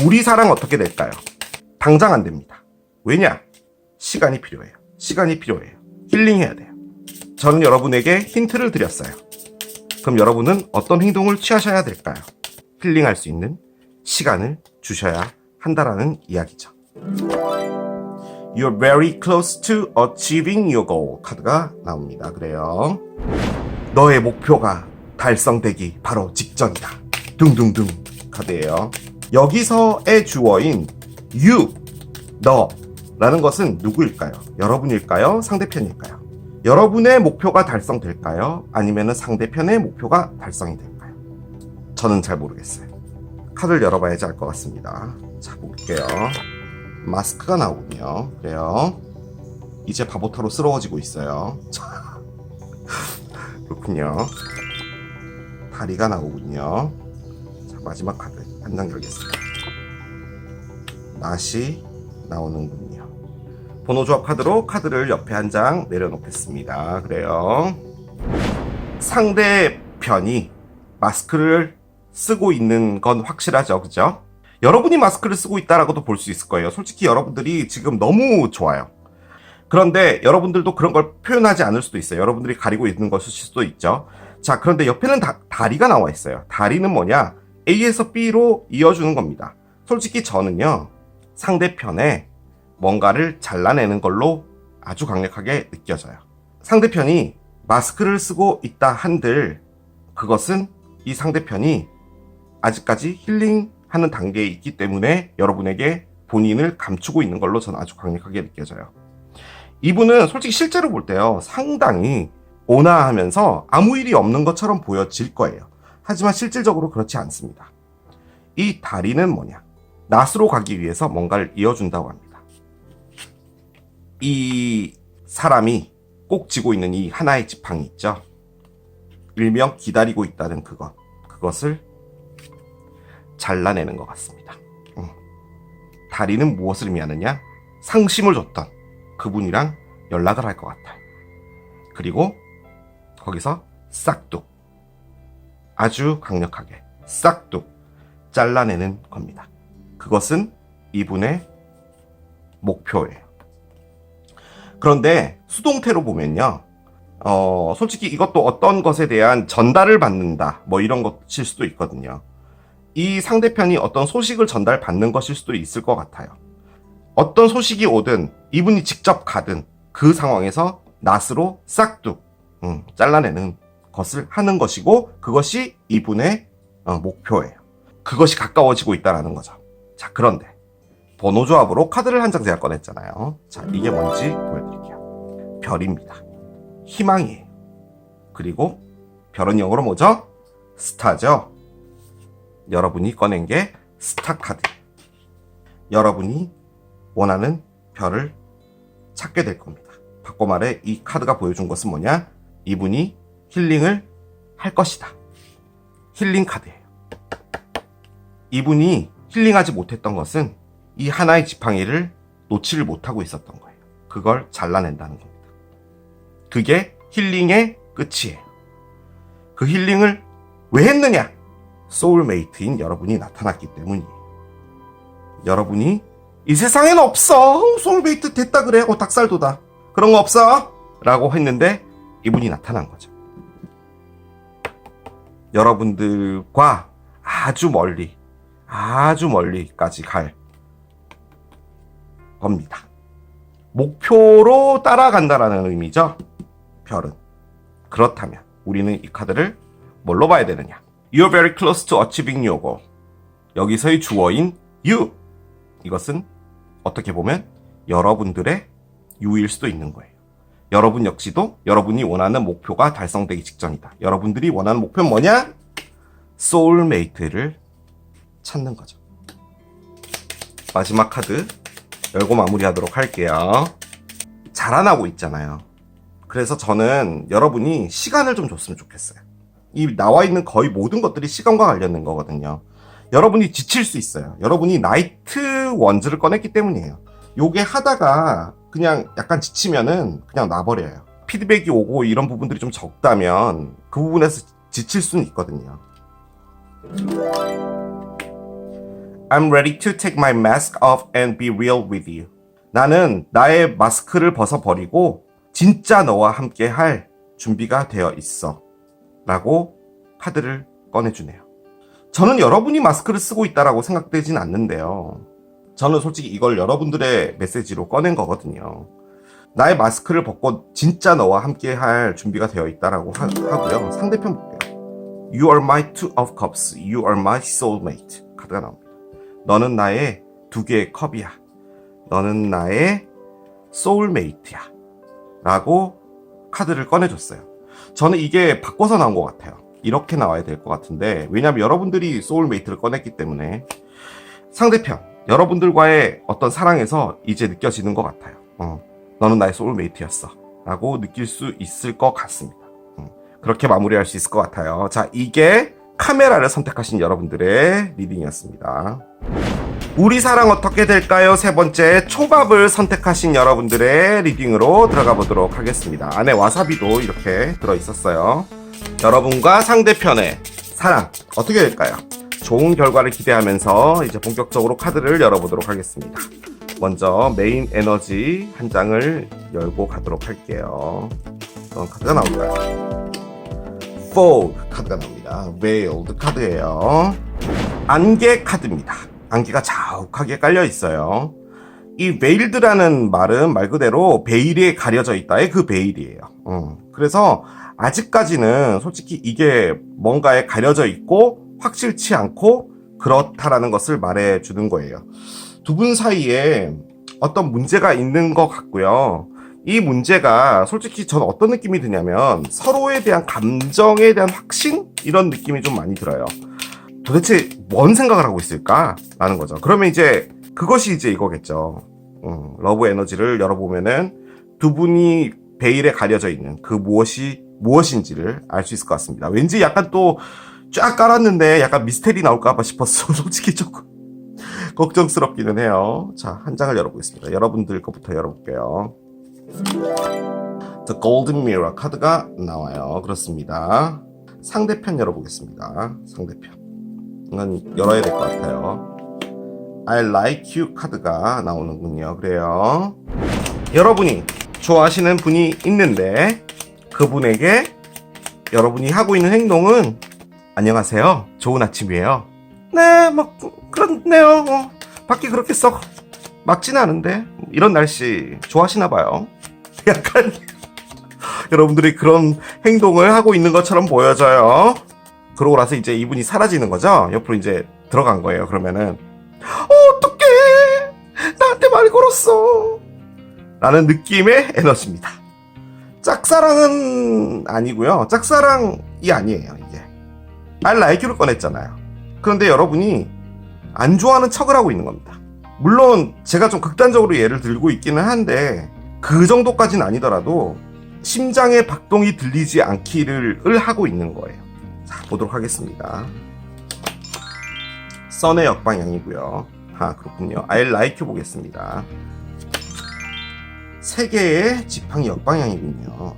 우리 사랑 어떻게 될까요? 당장 안 됩니다. 왜냐? 시간이 필요해요. 시간이 필요해요. 힐링해야 돼요. 저는 여러분에게 힌트를 드렸어요. 그럼 여러분은 어떤 행동을 취하셔야 될까요? 힐링할 수 있는 시간을 주셔야 한다라는 이야기죠. You're very close to achieving your goal 카드가 나옵니다. 그래요. 너의 목표가 달성되기 바로 직전이다. 둥둥둥 카드예요. 여기서의 주어인 you, 너라는 것은 누구일까요? 여러분일까요? 상대편일까요? 여러분의 목표가 달성될까요? 아니면 상대편의 목표가 달성이 될까요? 저는 잘 모르겠어요. 카드를 열어봐야지 알 것 같습니다. 자, 볼게요. 마스크가 나오군요. 그래요. 이제 바보타로 쓰러워지고 있어요. 그렇군요. 다리가 나오군요. 자, 마지막 카드 한 장 열겠습니다. 낫이 나오는군요. 번호조합 카드로 카드를 옆에 한 장 내려놓겠습니다. 그래요. 상대편이 마스크를 쓰고 있는 건 확실하죠. 그죠? 여러분이 마스크를 쓰고 있다라고도 볼 수 있을 거예요. 솔직히 여러분들이 지금 너무 좋아요. 그런데 여러분들도 그런 걸 표현하지 않을 수도 있어요. 여러분들이 가리고 있는 것일 수도 있죠. 자, 그런데 옆에는 다리가 나와 있어요. 다리는 뭐냐? A에서 B로 이어주는 겁니다. 솔직히 저는요, 상대편에 뭔가를 잘라내는 걸로 아주 강력하게 느껴져요. 상대편이 마스크를 쓰고 있다 한들 그것은 이 상대편이 아직까지 힐링하는 단계에 있기 때문에 여러분에게 본인을 감추고 있는 걸로 저는 아주 강력하게 느껴져요. 이분은 솔직히 실제로 볼 때요, 상당히 온화하면서 아무 일이 없는 것처럼 보여질 거예요. 하지만 실질적으로 그렇지 않습니다. 이 다리는 뭐냐? 낫으로 가기 위해서 뭔가를 이어준다고 합니다. 이 사람이 꼭 쥐고 있는 이 하나의 지팡이 있죠? 일명 기다리고 있다는 그것을 잘라내는 것 같습니다. 다리는 무엇을 의미하느냐? 상심을 줬던 그분이랑 연락을 할 것 같아요. 그리고 거기서 싹둑, 아주 강력하게 싹둑 잘라내는 겁니다. 그것은 이분의 목표예요. 그런데 수동태로 보면요, 솔직히 이것도 어떤 것에 대한 전달을 받는다, 뭐 이런 것일 수도 있거든요. 이 상대편이 어떤 소식을 전달받는 것일 수도 있을 것 같아요. 어떤 소식이 오든 이분이 직접 가든 그 상황에서 낫으로 싹둑 잘라내는 것을 하는 것이고, 그것이 이분의 목표예요. 그것이 가까워지고 있다는 거죠. 자, 그런데 번호 조합으로 카드를 한 장 제가 꺼냈잖아요. 자, 이게 뭔지 보여드릴게요. 별입니다. 희망이에요. 그리고 별은 영어로 뭐죠? 스타죠. 여러분이 꺼낸 게 스타 카드. 여러분이 원하는 별을 찾게 될 겁니다. 바꿔 말해 이 카드가 보여준 것은 뭐냐? 이분이 힐링을 할 것이다. 힐링 카드예요. 이분이 힐링하지 못했던 것은 이 하나의 지팡이를 놓지를 못하고 있었던 거예요. 그걸 잘라낸다는 겁니다. 그게 힐링의 끝이에요. 그 힐링을 왜 했느냐? 소울메이트인 여러분이 나타났기 때문이에요. 여러분이 이 세상엔 없어, 소울메이트 됐다 그래, 닭살도다, 그런 거 없어 라고 했는데 이분이 나타난 거죠. 여러분들과 아주 멀리까지 갈 겁니다. 목표로 따라간다라는 의미죠, 별은. 그렇다면 우리는 이 카드를 뭘로 봐야 되느냐? You're very close to achieving your goal. 여기서의 주어인 you, 이것은 어떻게 보면 여러분들의 you일 수도 있는 거예요. 여러분 역시도 여러분이 원하는 목표가 달성되기 직전이다. 여러분들이 원하는 목표는 뭐냐? 소울메이트를 찾는 거죠. 마지막 카드 열고 마무리하도록 할게요. 자라나고 있잖아요. 그래서 저는 여러분이 시간을 좀 줬으면 좋겠어요. 이 나와 있는 거의 모든 것들이 시간과 관련된 거거든요. 여러분이 지칠 수 있어요. 여러분이 나이트 원즈를 꺼냈기 때문이에요. 요게 하다가 그냥 약간 지치면은 그냥 놔버려요. 피드백이 오고 이런 부분들이 좀 적다면 그 부분에서 지칠 수는 있거든요. I'm ready to take my mask off and be real with you. 나는 나의 마스크를 벗어버리고 진짜 너와 함께 할 준비가 되어 있어 라고 카드를 꺼내주네요. 저는 여러분이 마스크를 쓰고 있다라고 생각되진 않는데요. 저는 솔직히 이걸 여러분들의 메시지로 꺼낸 거거든요. 나의 마스크를 벗고 진짜 너와 함께 할 준비가 되어 있다라고 하고요. 상대편 볼게요. You are my two of cups. You are my soulmate. 카드가 나옵니다. 너는 나의 두 개의 컵이야. 너는 나의 소울메이트야. 라고 카드를 꺼내줬어요. 저는 이게 바꿔서 나온 것 같아요. 이렇게 나와야 될 것 같은데, 왜냐하면 여러분들이 소울메이트를 꺼냈기 때문에 상대편, 여러분들과의 어떤 사랑에서 이제 느껴지는 것 같아요. 너는 나의 소울메이트였어 라고 느낄 수 있을 것 같습니다. 그렇게 마무리할 수 있을 것 같아요. 자, 이게 카메라를 선택하신 여러분들의 리딩이었습니다. 우리 사랑 어떻게 될까요? 세 번째, 초밥을 선택하신 여러분들의 리딩으로 들어가 보도록 하겠습니다. 안에 와사비도 이렇게 들어있었어요. 여러분과 상대편의 사랑 어떻게 될까요? 좋은 결과를 기대하면서 이제 본격적으로 카드를 열어보도록 하겠습니다. 먼저 메인 에너지 한 장을 열고 가도록 할게요. 어떤 카드가 나올까요? Fog 카드가 나옵니다. Veiled 카드예요. 안개 카드입니다. 안개가 자욱하게 깔려 있어요. 이 베일드라는 말은 말 그대로 베일에 가려져 있다의 그 베일이에요. 그래서 아직까지는 솔직히 이게 뭔가에 가려져 있고 확실치 않고 그렇다라는 것을 말해주는 거예요. 두 분 사이에 어떤 문제가 있는 것 같고요. 이 문제가 솔직히 저는 어떤 느낌이 드냐면 서로에 대한 감정에 대한 확신? 이런 느낌이 좀 많이 들어요. 도대체 뭔 생각을 하고 있을까라는 거죠. 그러면 이제 그것이 이제 이거겠죠. 러브 에너지를 열어보면은 두 분이 베일에 가려져 있는 그 무엇인지를 알 수 있을 것 같습니다. 왠지 약간 또 쫙 깔았는데 약간 미스테리 나올까봐 싶었어. 솔직히 조금 걱정스럽기는 해요. 자, 한 장을 열어보겠습니다. 여러분들 거부터 열어볼게요. The Golden Mirror 카드가 나와요. 그렇습니다. 상대편 열어보겠습니다. 상대편. 이건 열어야 될 것 같아요. I like you 카드가 나오는군요. 그래요. 여러분이 좋아하시는 분이 있는데 그분에게 여러분이 하고 있는 행동은 안녕하세요. 좋은 아침이에요. 네, 뭐 그렇네요. 밖이 그렇게 썩 막지는 않은데 이런 날씨 좋아하시나 봐요. 약간 여러분들이 그런 행동을 하고 있는 것처럼 보여져요. 그러고 나서 이제 이분이 사라지는 거죠. 옆으로 이제 들어간 거예요. 그러면은 어떡해, 나한테 말 걸었어 라는 느낌의 에너지입니다. 짝사랑은 아니고요. 짝사랑이 아니에요. 이게 I like you를 꺼냈잖아요. 그런데 여러분이 안 좋아하는 척을 하고 있는 겁니다. 물론 제가 좀 극단적으로 예를 들고 있기는 한데 그 정도까지는 아니더라도 심장의 박동이 들리지 않기를 하고 있는 거예요. 자, 보도록 하겠습니다. 선의 역방향이고요. 그렇군요. I like you 보겠습니다. 3개의 지팡이 역방향이군요.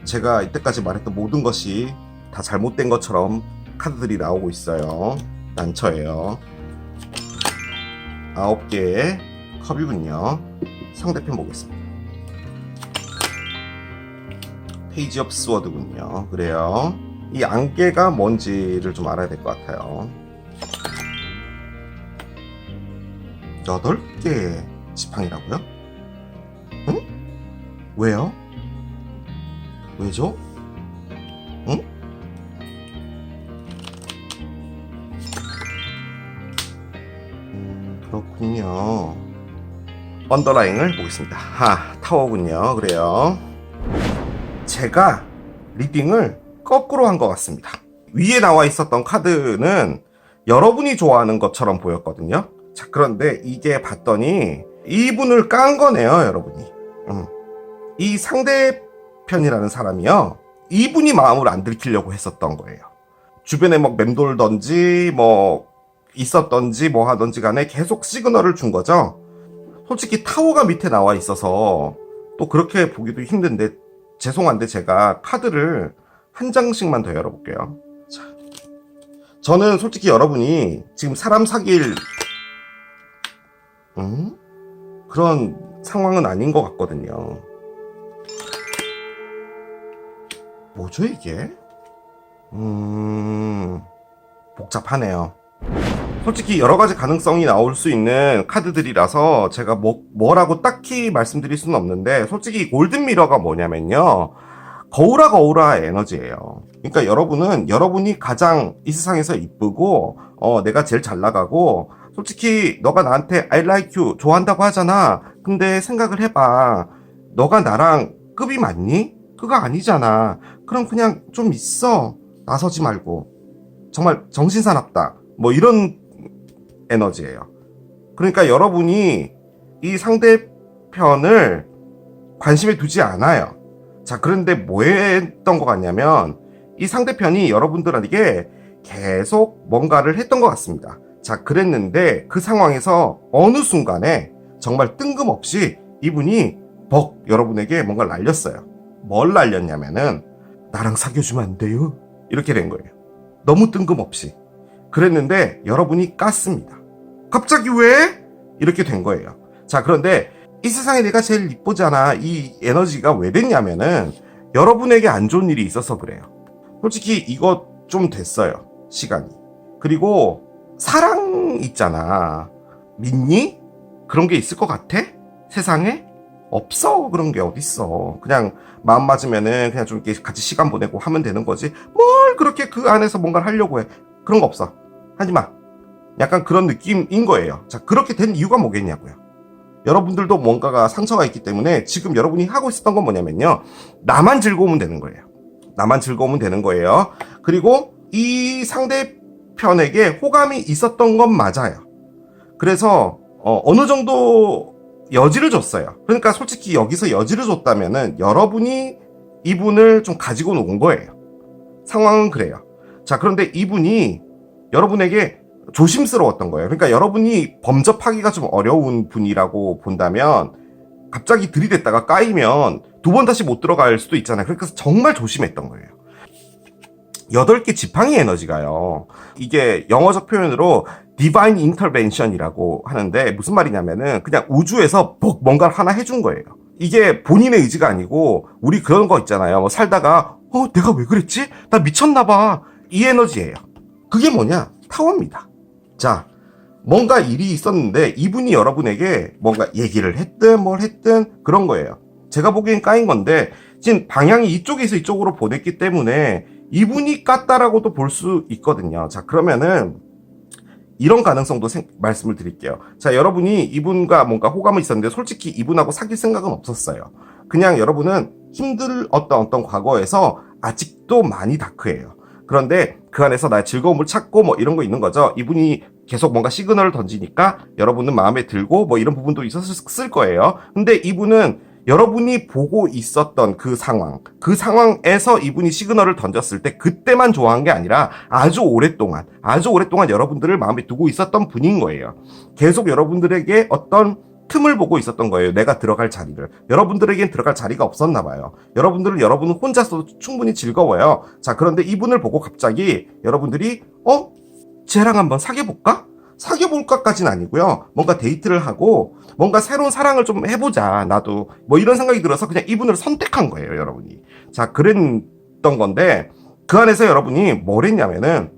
제가 이때까지 말했던 모든 것이 다 잘못된 것처럼 카드들이 나오고 있어요. 난처해요. 9개의 컵이군요. 상대편 보겠습니다. 페이지 업 스워드군요. 그래요. 이 안개가 뭔지를 좀 알아야 될 것 같아요. 8개의 지팡이라고요? 응? 왜요? 왜죠? 응? 그렇군요. 언더라인을 보겠습니다. 타워군요. 그래요. 제가 리딩을 거꾸로 한 것 같습니다. 위에 나와 있었던 카드는 여러분이 좋아하는 것처럼 보였거든요. 자, 그런데 이게 봤더니 이분을 깐 거네요, 여러분이. 이 상대편이라는 사람이요, 이분이 마음을 안 들키려고 했었던 거예요. 주변에 막 맴돌던지 뭐 있었던지 뭐 하던지 간에 계속 시그널을 준 거죠. 솔직히 타워가 밑에 나와 있어서 또 그렇게 보기도 힘든데 죄송한데 제가 카드를 한 장씩만 더 열어볼게요. 자, 저는 솔직히 여러분이 지금 사람 사귈 그런 상황은 아닌 것 같거든요. 뭐죠 이게? 복잡하네요. 솔직히 여러 가지 가능성이 나올 수 있는 카드들이라서 제가 뭐라고 딱히 말씀드릴 수는 없는데, 솔직히 골든미러가 뭐냐면요, 거울아 에너지예요. 그러니까 여러분은 여러분이 가장 이 세상에서 이쁘고 내가 제일 잘 나가고, 솔직히 너가 나한테 I like you 좋아한다고 하잖아. 근데 생각을 해봐. 너가 나랑 급이 맞니? 그거 아니잖아. 그럼 그냥 좀 있어. 나서지 말고. 정말 정신사납다. 뭐 이런 에너지예요. 그러니까 여러분이 이 상대편을 관심에 두지 않아요. 자, 그런데 뭐 했던 것 같냐면 이 상대편이 여러분들에게 계속 뭔가를 했던 것 같습니다. 자, 그랬는데 그 상황에서 어느 순간에 정말 뜬금없이 이분이 여러분에게 뭔가를 날렸어요. 뭘 날렸냐면은 나랑 사귀어주면 안 돼요? 이렇게 된 거예요. 너무 뜬금없이. 그랬는데 여러분이 깠습니다. 갑자기 왜? 이렇게 된 거예요. 자, 그런데 이 세상에 내가 제일 이쁘잖아. 이 에너지가 왜 됐냐면은 여러분에게 안 좋은 일이 있어서 그래요. 솔직히 이거 좀 됐어요. 시간이. 그리고 사랑 있잖아. 믿니? 그런 게 있을 것 같아? 세상에? 없어. 그런 게 어딨어. 그냥 마음 맞으면은 그냥 좀 이렇게 같이 시간 보내고 하면 되는 거지. 뭘 그렇게 그 안에서 뭔가를 하려고 해. 그런 거 없어. 하지 마. 약간 그런 느낌인 거예요. 자, 그렇게 된 이유가 뭐겠냐고요. 여러분들도 뭔가가 상처가 있기 때문에 지금 여러분이 하고 있었던 건 뭐냐면요. 나만 즐거우면 되는 거예요. 나만 즐거우면 되는 거예요. 그리고 이 상대편에게 호감이 있었던 건 맞아요. 그래서 어느 정도 여지를 줬어요. 그러니까 솔직히 여기서 여지를 줬다면은 여러분이 이분을 좀 가지고 온 거예요. 상황은 그래요. 자, 그런데 이분이 여러분에게 조심스러웠던 거예요. 그러니까 여러분이 범접하기가 좀 어려운 분이라고 본다면 갑자기 들이댔다가 까이면 두 번 다시 못 들어갈 수도 있잖아요. 그러니까 정말 조심했던 거예요. 8개 지팡이 에너지가요. 이게 영어적 표현으로 Divine Intervention이라고 하는데 무슨 말이냐면은 그냥 우주에서 뭔가를 하나 해준 거예요. 이게 본인의 의지가 아니고 우리 그런 거 있잖아요. 뭐 살다가 내가 왜 그랬지? 나 미쳤나 봐. 이 에너지예요. 그게 뭐냐? 타워입니다. 자, 뭔가 일이 있었는데 이분이 여러분에게 뭔가 얘기를 했든 뭘 했든 그런 거예요. 제가 보기엔 까인 건데 지금 방향이 이쪽에서 이쪽으로 보냈기 때문에 이분이 깠다라고도 볼 수 있거든요. 자, 그러면은 이런 가능성도 말씀을 드릴게요. 자, 여러분이 이분과 뭔가 호감이 있었는데 솔직히 이분하고 사귈 생각은 없었어요. 그냥 여러분은 힘들었던 어떤 과거에서 아직도 많이 다크해요. 그런데 그 안에서 나의 즐거움을 찾고 뭐 이런 거 있는 거죠. 이분이 계속 뭔가 시그널을 던지니까 여러분은 마음에 들고 뭐 이런 부분도 있었을 거예요. 근데 이분은 여러분이 보고 있었던 그 상황에서 이분이 시그널을 던졌을 때 그때만 좋아한 게 아니라 아주 오랫동안 여러분들을 마음에 두고 있었던 분인 거예요. 계속 여러분들에게 어떤 틈을 보고 있었던 거예요. 내가 들어갈 자리를. 여러분들에겐 들어갈 자리가 없었나 봐요. 여러분은 혼자서도 충분히 즐거워요. 자, 그런데 이분을 보고 갑자기 여러분들이 쟤랑 한번 사귀어볼까? 사귀어볼까까지는 아니고요. 뭔가 데이트를 하고 뭔가 새로운 사랑을 좀 해보자. 나도 뭐 이런 생각이 들어서 그냥 이분을 선택한 거예요. 여러분이. 자, 그랬던 건데 그 안에서 여러분이 뭘 했냐면은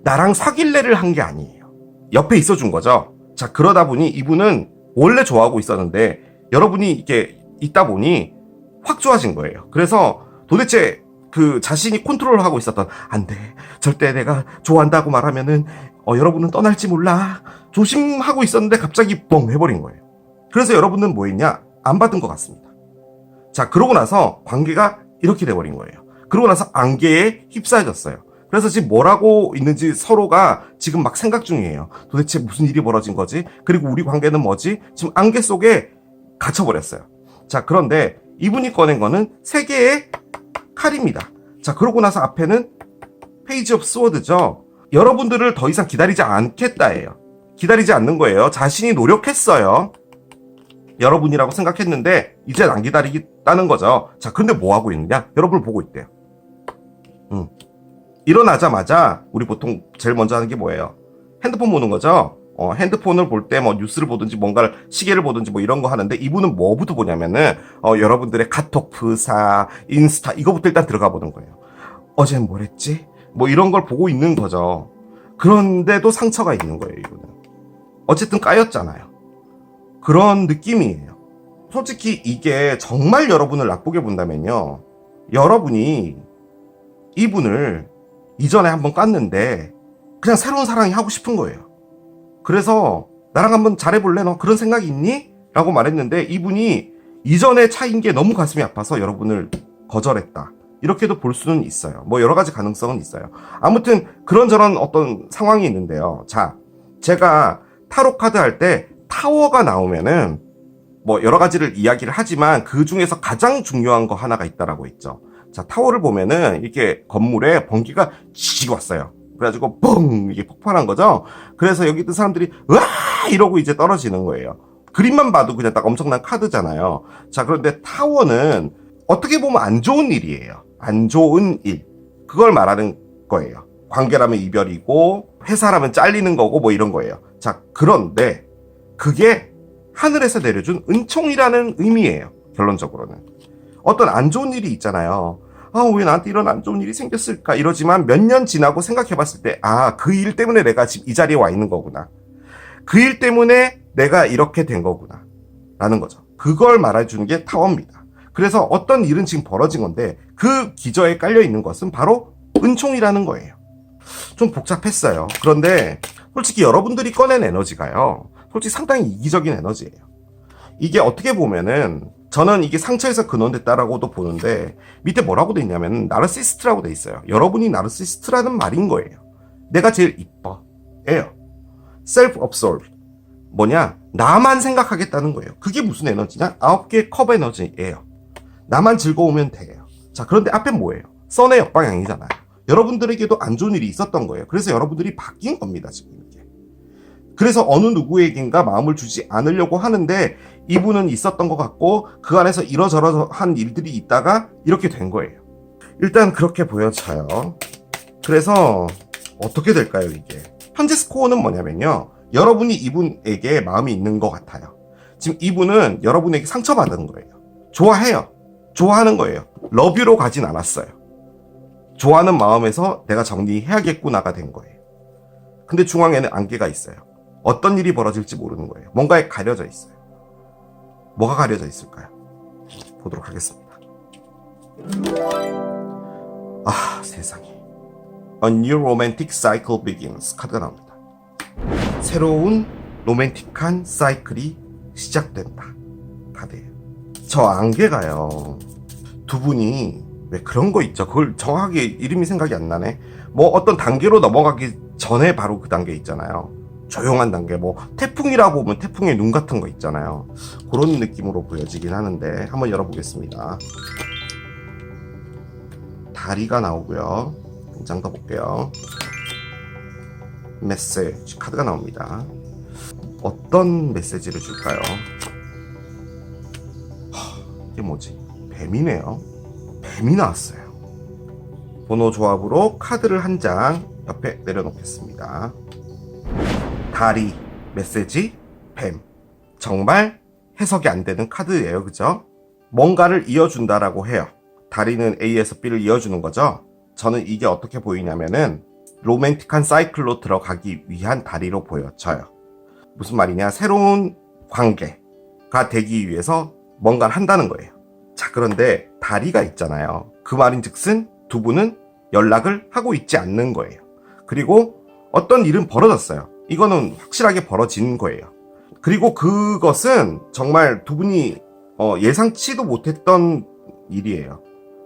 나랑 사귈래를 한 게 아니에요. 옆에 있어준 거죠. 자, 그러다 보니 이분은 원래 좋아하고 있었는데 여러분이 이렇게 있다 보니 확 좋아진 거예요. 그래서 도대체 그 자신이 컨트롤하고 있었던 안 돼. 절대 내가 좋아한다고 말하면은 여러분은 떠날지 몰라. 조심하고 있었는데 갑자기 뻥 해버린 거예요. 그래서 여러분은 뭐 했냐? 안 받은 것 같습니다. 자, 그러고 나서 관계가 이렇게 돼버린 거예요. 그러고 나서 안개에 휩싸여졌어요. 그래서 지금 뭘 하고 있는지 서로가 지금 막 생각 중이에요. 도대체 무슨 일이 벌어진 거지? 그리고 우리 관계는 뭐지? 지금 안개 속에 갇혀버렸어요. 자, 그런데 이분이 꺼낸 거는 3개의 칼입니다. 자, 그러고 나서 앞에는 페이지 오브 스워드죠. 여러분들을 더 이상 기다리지 않겠다예요. 기다리지 않는 거예요. 자신이 노력했어요. 여러분이라고 생각했는데 이젠 안 기다리겠다는 거죠. 자, 근데 뭐 하고 있느냐? 여러분을 보고 있대요. 일어나자마자 우리 보통 제일 먼저 하는 게 뭐예요? 핸드폰 보는 거죠. 핸드폰을 볼 때 뭐 뉴스를 보든지 뭔가를 시계를 보든지 뭐 이런 거 하는데 이분은 뭐부터 보냐면은 여러분들의 카톡 프사, 인스타 이거부터 일단 들어가 보는 거예요. 어제 뭘 했지? 뭐 이런 걸 보고 있는 거죠. 그런데도 상처가 있는 거예요, 이분은. 어쨌든 까였잖아요. 그런 느낌이에요. 솔직히 이게 정말 여러분을 나쁘게 본다면요. 여러분이 이분을 이전에 한번 깠는데 그냥 새로운 사랑이 하고 싶은 거예요. 그래서 나랑 한번 잘해볼래? 너 그런 생각이 있니? 라고 말했는데 이분이 이전의 차이인 게 너무 가슴이 아파서 여러분을 거절했다. 이렇게도 볼 수는 있어요. 뭐 여러 가지 가능성은 있어요. 아무튼 그런저런 어떤 상황이 있는데요. 자, 제가 타로 카드 할 때 타워가 나오면은 뭐 여러 가지를 이야기를 하지만 그 중에서 가장 중요한 거 하나가 있다라고 했죠. 자, 타워를 보면은 이렇게 건물에 번개가 쥐 왔어요. 그래가지고 뻥 이게 폭발한 거죠. 그래서 여기 있던 사람들이 으아 이러고 이제 떨어지는 거예요. 그림만 봐도 그냥 딱 엄청난 카드잖아요. 자, 그런데 타워는 어떻게 보면 안 좋은 일이에요. 안 좋은 일. 그걸 말하는 거예요. 관계라면 이별이고 회사라면 잘리는 거고 뭐 이런 거예요. 자, 그런데 그게 하늘에서 내려준 은총이라는 의미예요. 결론적으로는. 어떤 안 좋은 일이 있잖아요. 왜 나한테 이런 안 좋은 일이 생겼을까? 이러지만 몇 년 지나고 생각해봤을 때 그 일 때문에 내가 지금 이 자리에 와 있는 거구나. 그 일 때문에 내가 이렇게 된 거구나 라는 거죠. 그걸 말해주는 게 타워입니다. 그래서 어떤 일은 지금 벌어진 건데 그 기저에 깔려 있는 것은 바로 은총이라는 거예요. 좀 복잡했어요. 그런데 솔직히 여러분들이 꺼낸 에너지가요, 솔직히 상당히 이기적인 에너지예요. 이게 어떻게 보면은 저는 이게 상처에서 근원됐다라고도 보는데, 밑에 뭐라고 돼 있냐면 나르시스트라고 돼 있어요. 여러분이 나르시스트라는 말인 거예요. 내가 제일 이뻐 예요. self-absorbed 뭐냐, 나만 생각하겠다는 거예요. 그게 무슨 에너지냐? 9개의 컵 에너지예요. 나만 즐거우면 돼요. 자, 그런데 앞에 뭐예요? 선의 역방향이잖아요. 여러분들에게도 안 좋은 일이 있었던 거예요. 그래서 여러분들이 바뀐 겁니다, 지금 이게. 그래서 어느 누구에겐가 마음을 주지 않으려고 하는데, 이분은 있었던 것 같고 그 안에서 이러저러 한 일들이 있다가 이렇게 된 거예요. 일단 그렇게 보여져요. 그래서 어떻게 될까요, 이게? 현재 스코어는 뭐냐면요, 여러분이 이분에게 마음이 있는 것 같아요. 지금 이분은 여러분에게 상처받은 거예요. 좋아해요. 좋아하는 거예요. 러뷰로 가진 않았어요. 좋아하는 마음에서 내가 정리해야겠구나가 된 거예요. 근데 중앙에는 안개가 있어요. 어떤 일이 벌어질지 모르는 거예요. 뭔가에 가려져 있어요. 뭐가 가려져 있을까요? 보도록 하겠습니다. 아, 세상에. A new romantic cycle begins. 카드가 나옵니다. 새로운 로맨틱한 사이클이 시작된다. 카드예요. 저 안개가요, 두 분이 왜 그런 거 있죠? 그걸 정확하게 이름이 생각이 안 나네. 뭐 어떤 단계로 넘어가기 전에 바로 그 단계 있잖아요. 조용한 단계, 뭐 태풍이라고 보면 태풍의 눈 같은 거 있잖아요. 그런 느낌으로 보여지긴 하는데 한번 열어보겠습니다. 다리가 나오고요. 한 장 더 볼게요. 메시지 카드가 나옵니다. 어떤 메시지를 줄까요? 이게 뭐지? 뱀이네요. 뱀이 나왔어요. 번호 조합으로 카드를 한 장 옆에 내려놓겠습니다. 다리, 메시지, 뱀. 정말 해석이 안 되는 카드예요, 그죠? 뭔가를 이어준다라고 해요. 다리는 A에서 B를 이어주는 거죠. 저는 이게 어떻게 보이냐면은 로맨틱한 사이클로 들어가기 위한 다리로 보여져요. 무슨 말이냐, 새로운 관계가 되기 위해서 뭔가를 한다는 거예요. 자, 그런데 다리가 있잖아요. 그 말인즉슨 두 분은 연락을 하고 있지 않는 거예요. 그리고 어떤 일은 벌어졌어요. 이거는 확실하게 벌어진 거예요. 그리고 그것은 정말 두 분이 예상치도 못했던 일이에요.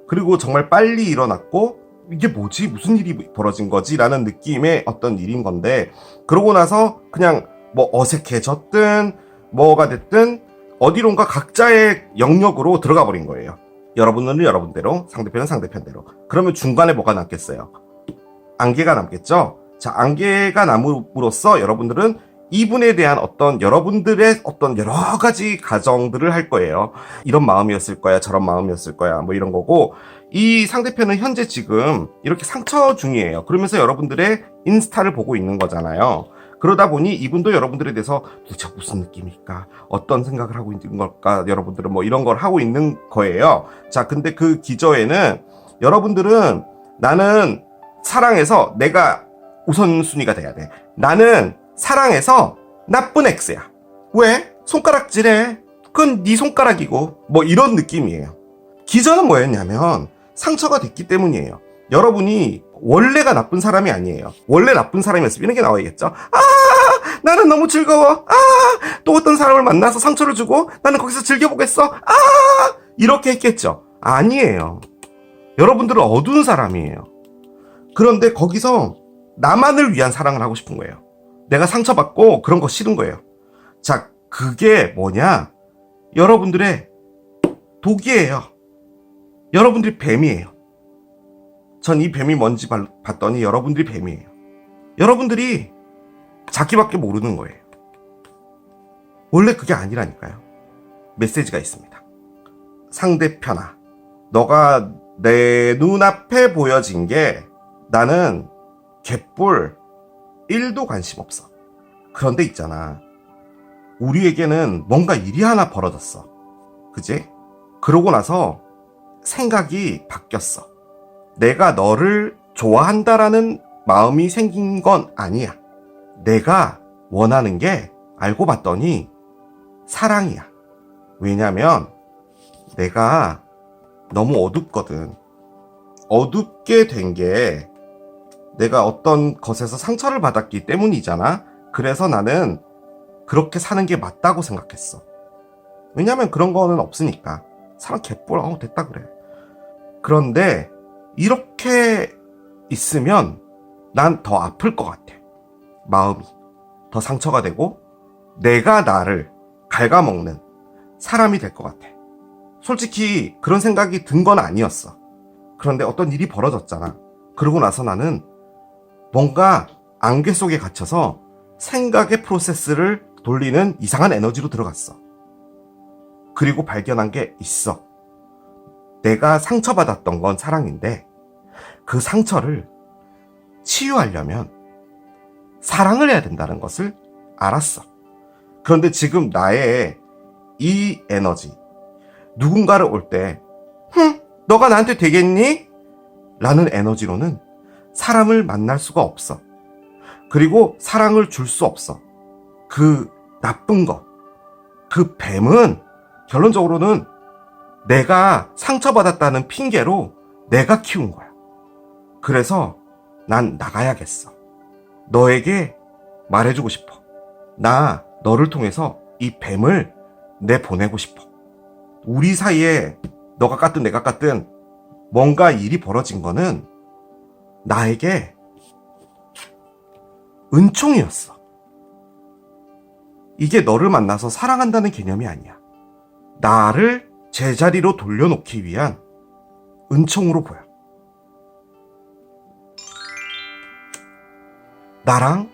그리고 정말 빨리 일어났고, 이게 뭐지? 무슨 일이 벌어진 거지? 라는 느낌의 어떤 일인 건데, 그러고 나서 그냥 뭐 어색해졌든 뭐가 됐든 어디론가 각자의 영역으로 들어가 버린 거예요. 여러분은 여러분대로, 상대편은 상대편대로. 그러면 중간에 뭐가 남겠어요? 안개가 남겠죠? 자, 안개가 남으로써 여러분들은 이분에 대한 어떤 여러분들의 어떤 여러 가지 가정들을 할 거예요. 이런 마음이었을 거야, 저런 마음이었을 거야, 뭐 이런 거고, 이 상대편은 현재 지금 이렇게 상처 중이에요. 그러면서 여러분들의 인스타를 보고 있는 거잖아요. 그러다 보니 이분도 여러분들에 대해서 도대체 무슨 느낌일까? 어떤 생각을 하고 있는 걸까? 여러분들은 뭐 이런 걸 하고 있는 거예요. 자, 근데 그 기저에는 여러분들은 나는 사랑해서 내가 우선순위가 돼야 돼. 나는 사랑해서 나쁜 X야. 왜? 손가락질해. 그건 네 손가락이고. 뭐 이런 느낌이에요. 기저는 뭐였냐면 상처가 됐기 때문이에요. 여러분이 원래가 나쁜 사람이 아니에요. 원래 나쁜 사람이었으면 이런 게 나와야겠죠. 아, 나는 너무 즐거워. 아, 또 어떤 사람을 만나서 상처를 주고 나는 거기서 즐겨보겠어. 아, 이렇게 했겠죠. 아니에요. 여러분들은 어두운 사람이에요. 그런데 거기서 나만을 위한 사랑을 하고 싶은 거예요. 내가 상처받고 그런 거 싫은 거예요. 자, 그게 뭐냐? 여러분들의 독이에요. 여러분들이 뱀이에요. 전 이 뱀이 뭔지 봤더니 여러분들이 뱀이에요. 여러분들이 자기밖에 모르는 거예요. 원래 그게 아니라니까요. 메시지가 있습니다. 상대편아, 너가 내 눈앞에 보여진 게 나는 개뿔 1도 관심 없어. 그런데 있잖아, 우리에게는 뭔가 일이 하나 벌어졌어. 그지? 그러고 나서 생각이 바뀌었어. 내가 너를 좋아한다라는 마음이 생긴 건 아니야. 내가 원하는 게 알고 봤더니 사랑이야. 왜냐면 내가 너무 어둡거든. 어둡게 된 게 내가 어떤 것에서 상처를 받았기 때문이잖아. 그래서 나는 그렇게 사는 게 맞다고 생각했어. 왜냐면 그런 거는 없으니까. 사람 개뿔, 됐다 그래. 그런데 이렇게 있으면 난 더 아플 것 같아. 마음이 더 상처가 되고 내가 나를 갉아먹는 사람이 될 것 같아. 솔직히 그런 생각이 든 건 아니었어. 그런데 어떤 일이 벌어졌잖아. 그러고 나서 나는 뭔가 안개 속에 갇혀서 생각의 프로세스를 돌리는 이상한 에너지로 들어갔어. 그리고 발견한 게 있어. 내가 상처받았던 건 사랑인데 그 상처를 치유하려면 사랑을 해야 된다는 것을 알았어. 그런데 지금 나의 이 에너지, 누군가를 올 때 너가 나한테 되겠니? 라는 에너지로는 사람을 만날 수가 없어. 그리고 사랑을 줄 수 없어. 그 나쁜 거, 그 뱀은 결론적으로는 내가 상처받았다는 핑계로 내가 키운 거야. 그래서 난 나가야겠어. 너에게 말해주고 싶어. 나 너를 통해서 이 뱀을 내보내고 싶어. 우리 사이에 너가 깠든 내가 깠든 뭔가 일이 벌어진 거는 나에게 은총이었어. 이게 너를 만나서 사랑한다는 개념이 아니야. 나를 제자리로 돌려놓기 위한 은총으로 보여. 나랑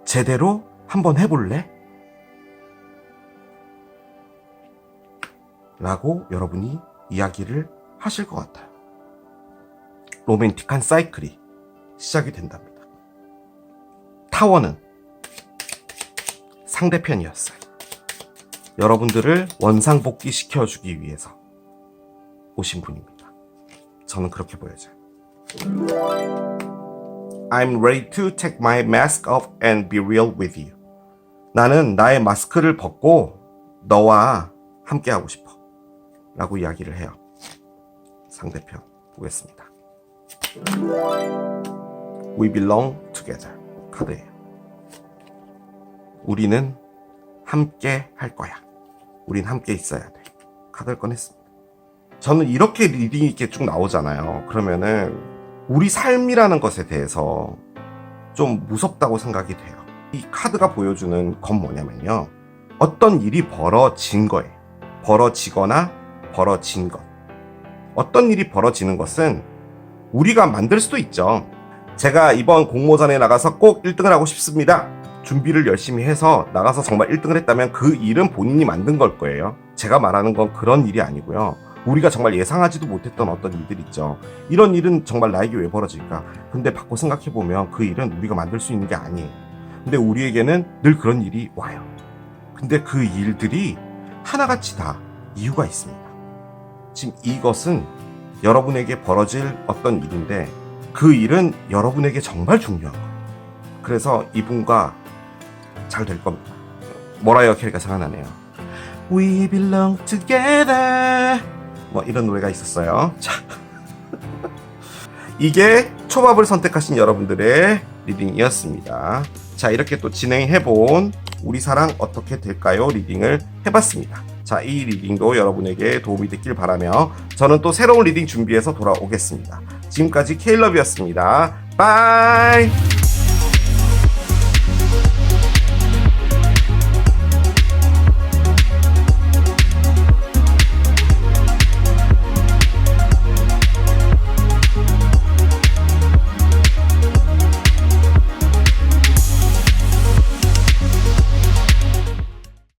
제대로 한번 해볼래? 라고 여러분이 이야기를 하실 것 같아요. 로맨틱한 사이클이 시작이 된답니다. 타워는 상대편이었어요. 여러분들을 원상복귀 시켜주기 위해서 오신 분입니다. 저는 그렇게 보여져요. I'm ready to take my mask off and be real with you. 나는 나의 마스크를 벗고 너와 함께 하고 싶어. 라고 이야기를 해요. 상대편 보겠습니다. We belong together. 카드예요. 우리는 함께 할 거야. 우린 함께 있어야 돼. 카드를 꺼냈습니다. 저는 이렇게 리딩이 이렇게 쭉 나오잖아요. 그러면은 우리 삶이라는 것에 대해서 좀 무섭다고 생각이 돼요. 이 카드가 보여주는 건 뭐냐면요. 어떤 일이 벌어진 거예요. 벌어지거나 벌어진 것. 어떤 일이 벌어지는 것은 우리가 만들 수도 있죠. 제가 이번 공모전에 나가서 꼭 1등을 하고 싶습니다. 준비를 열심히 해서 나가서 정말 1등을 했다면 그 일은 본인이 만든 걸 거예요. 제가 말하는 건 그런 일이 아니고요. 우리가 정말 예상하지도 못했던 어떤 일들 있죠. 이런 일은 정말 나에게 왜 벌어질까? 근데 바꿔 생각해보면 그 일은 우리가 만들 수 있는 게 아니에요. 근데 우리에게는 늘 그런 일이 와요. 근데 그 일들이 하나같이 다 이유가 있습니다. 지금 이것은 여러분에게 벌어질 어떤 일인데 그 일은 여러분에게 정말 중요한 거예요. 그래서 이분과 잘 될 겁니다. 머라이어 캐리가 생각나네요. We belong together. 뭐 이런 노래가 있었어요. 자, 이게 초밥을 선택하신 여러분들의 리딩이었습니다. 자, 이렇게 또 진행해본 우리 사랑 어떻게 될까요? 리딩을 해봤습니다. 자, 이 리딩도 여러분에게 도움이 됐길 바라며 저는 또 새로운 리딩 준비해서 돌아오겠습니다. 지금까지 케일럽이었습니다. 바이!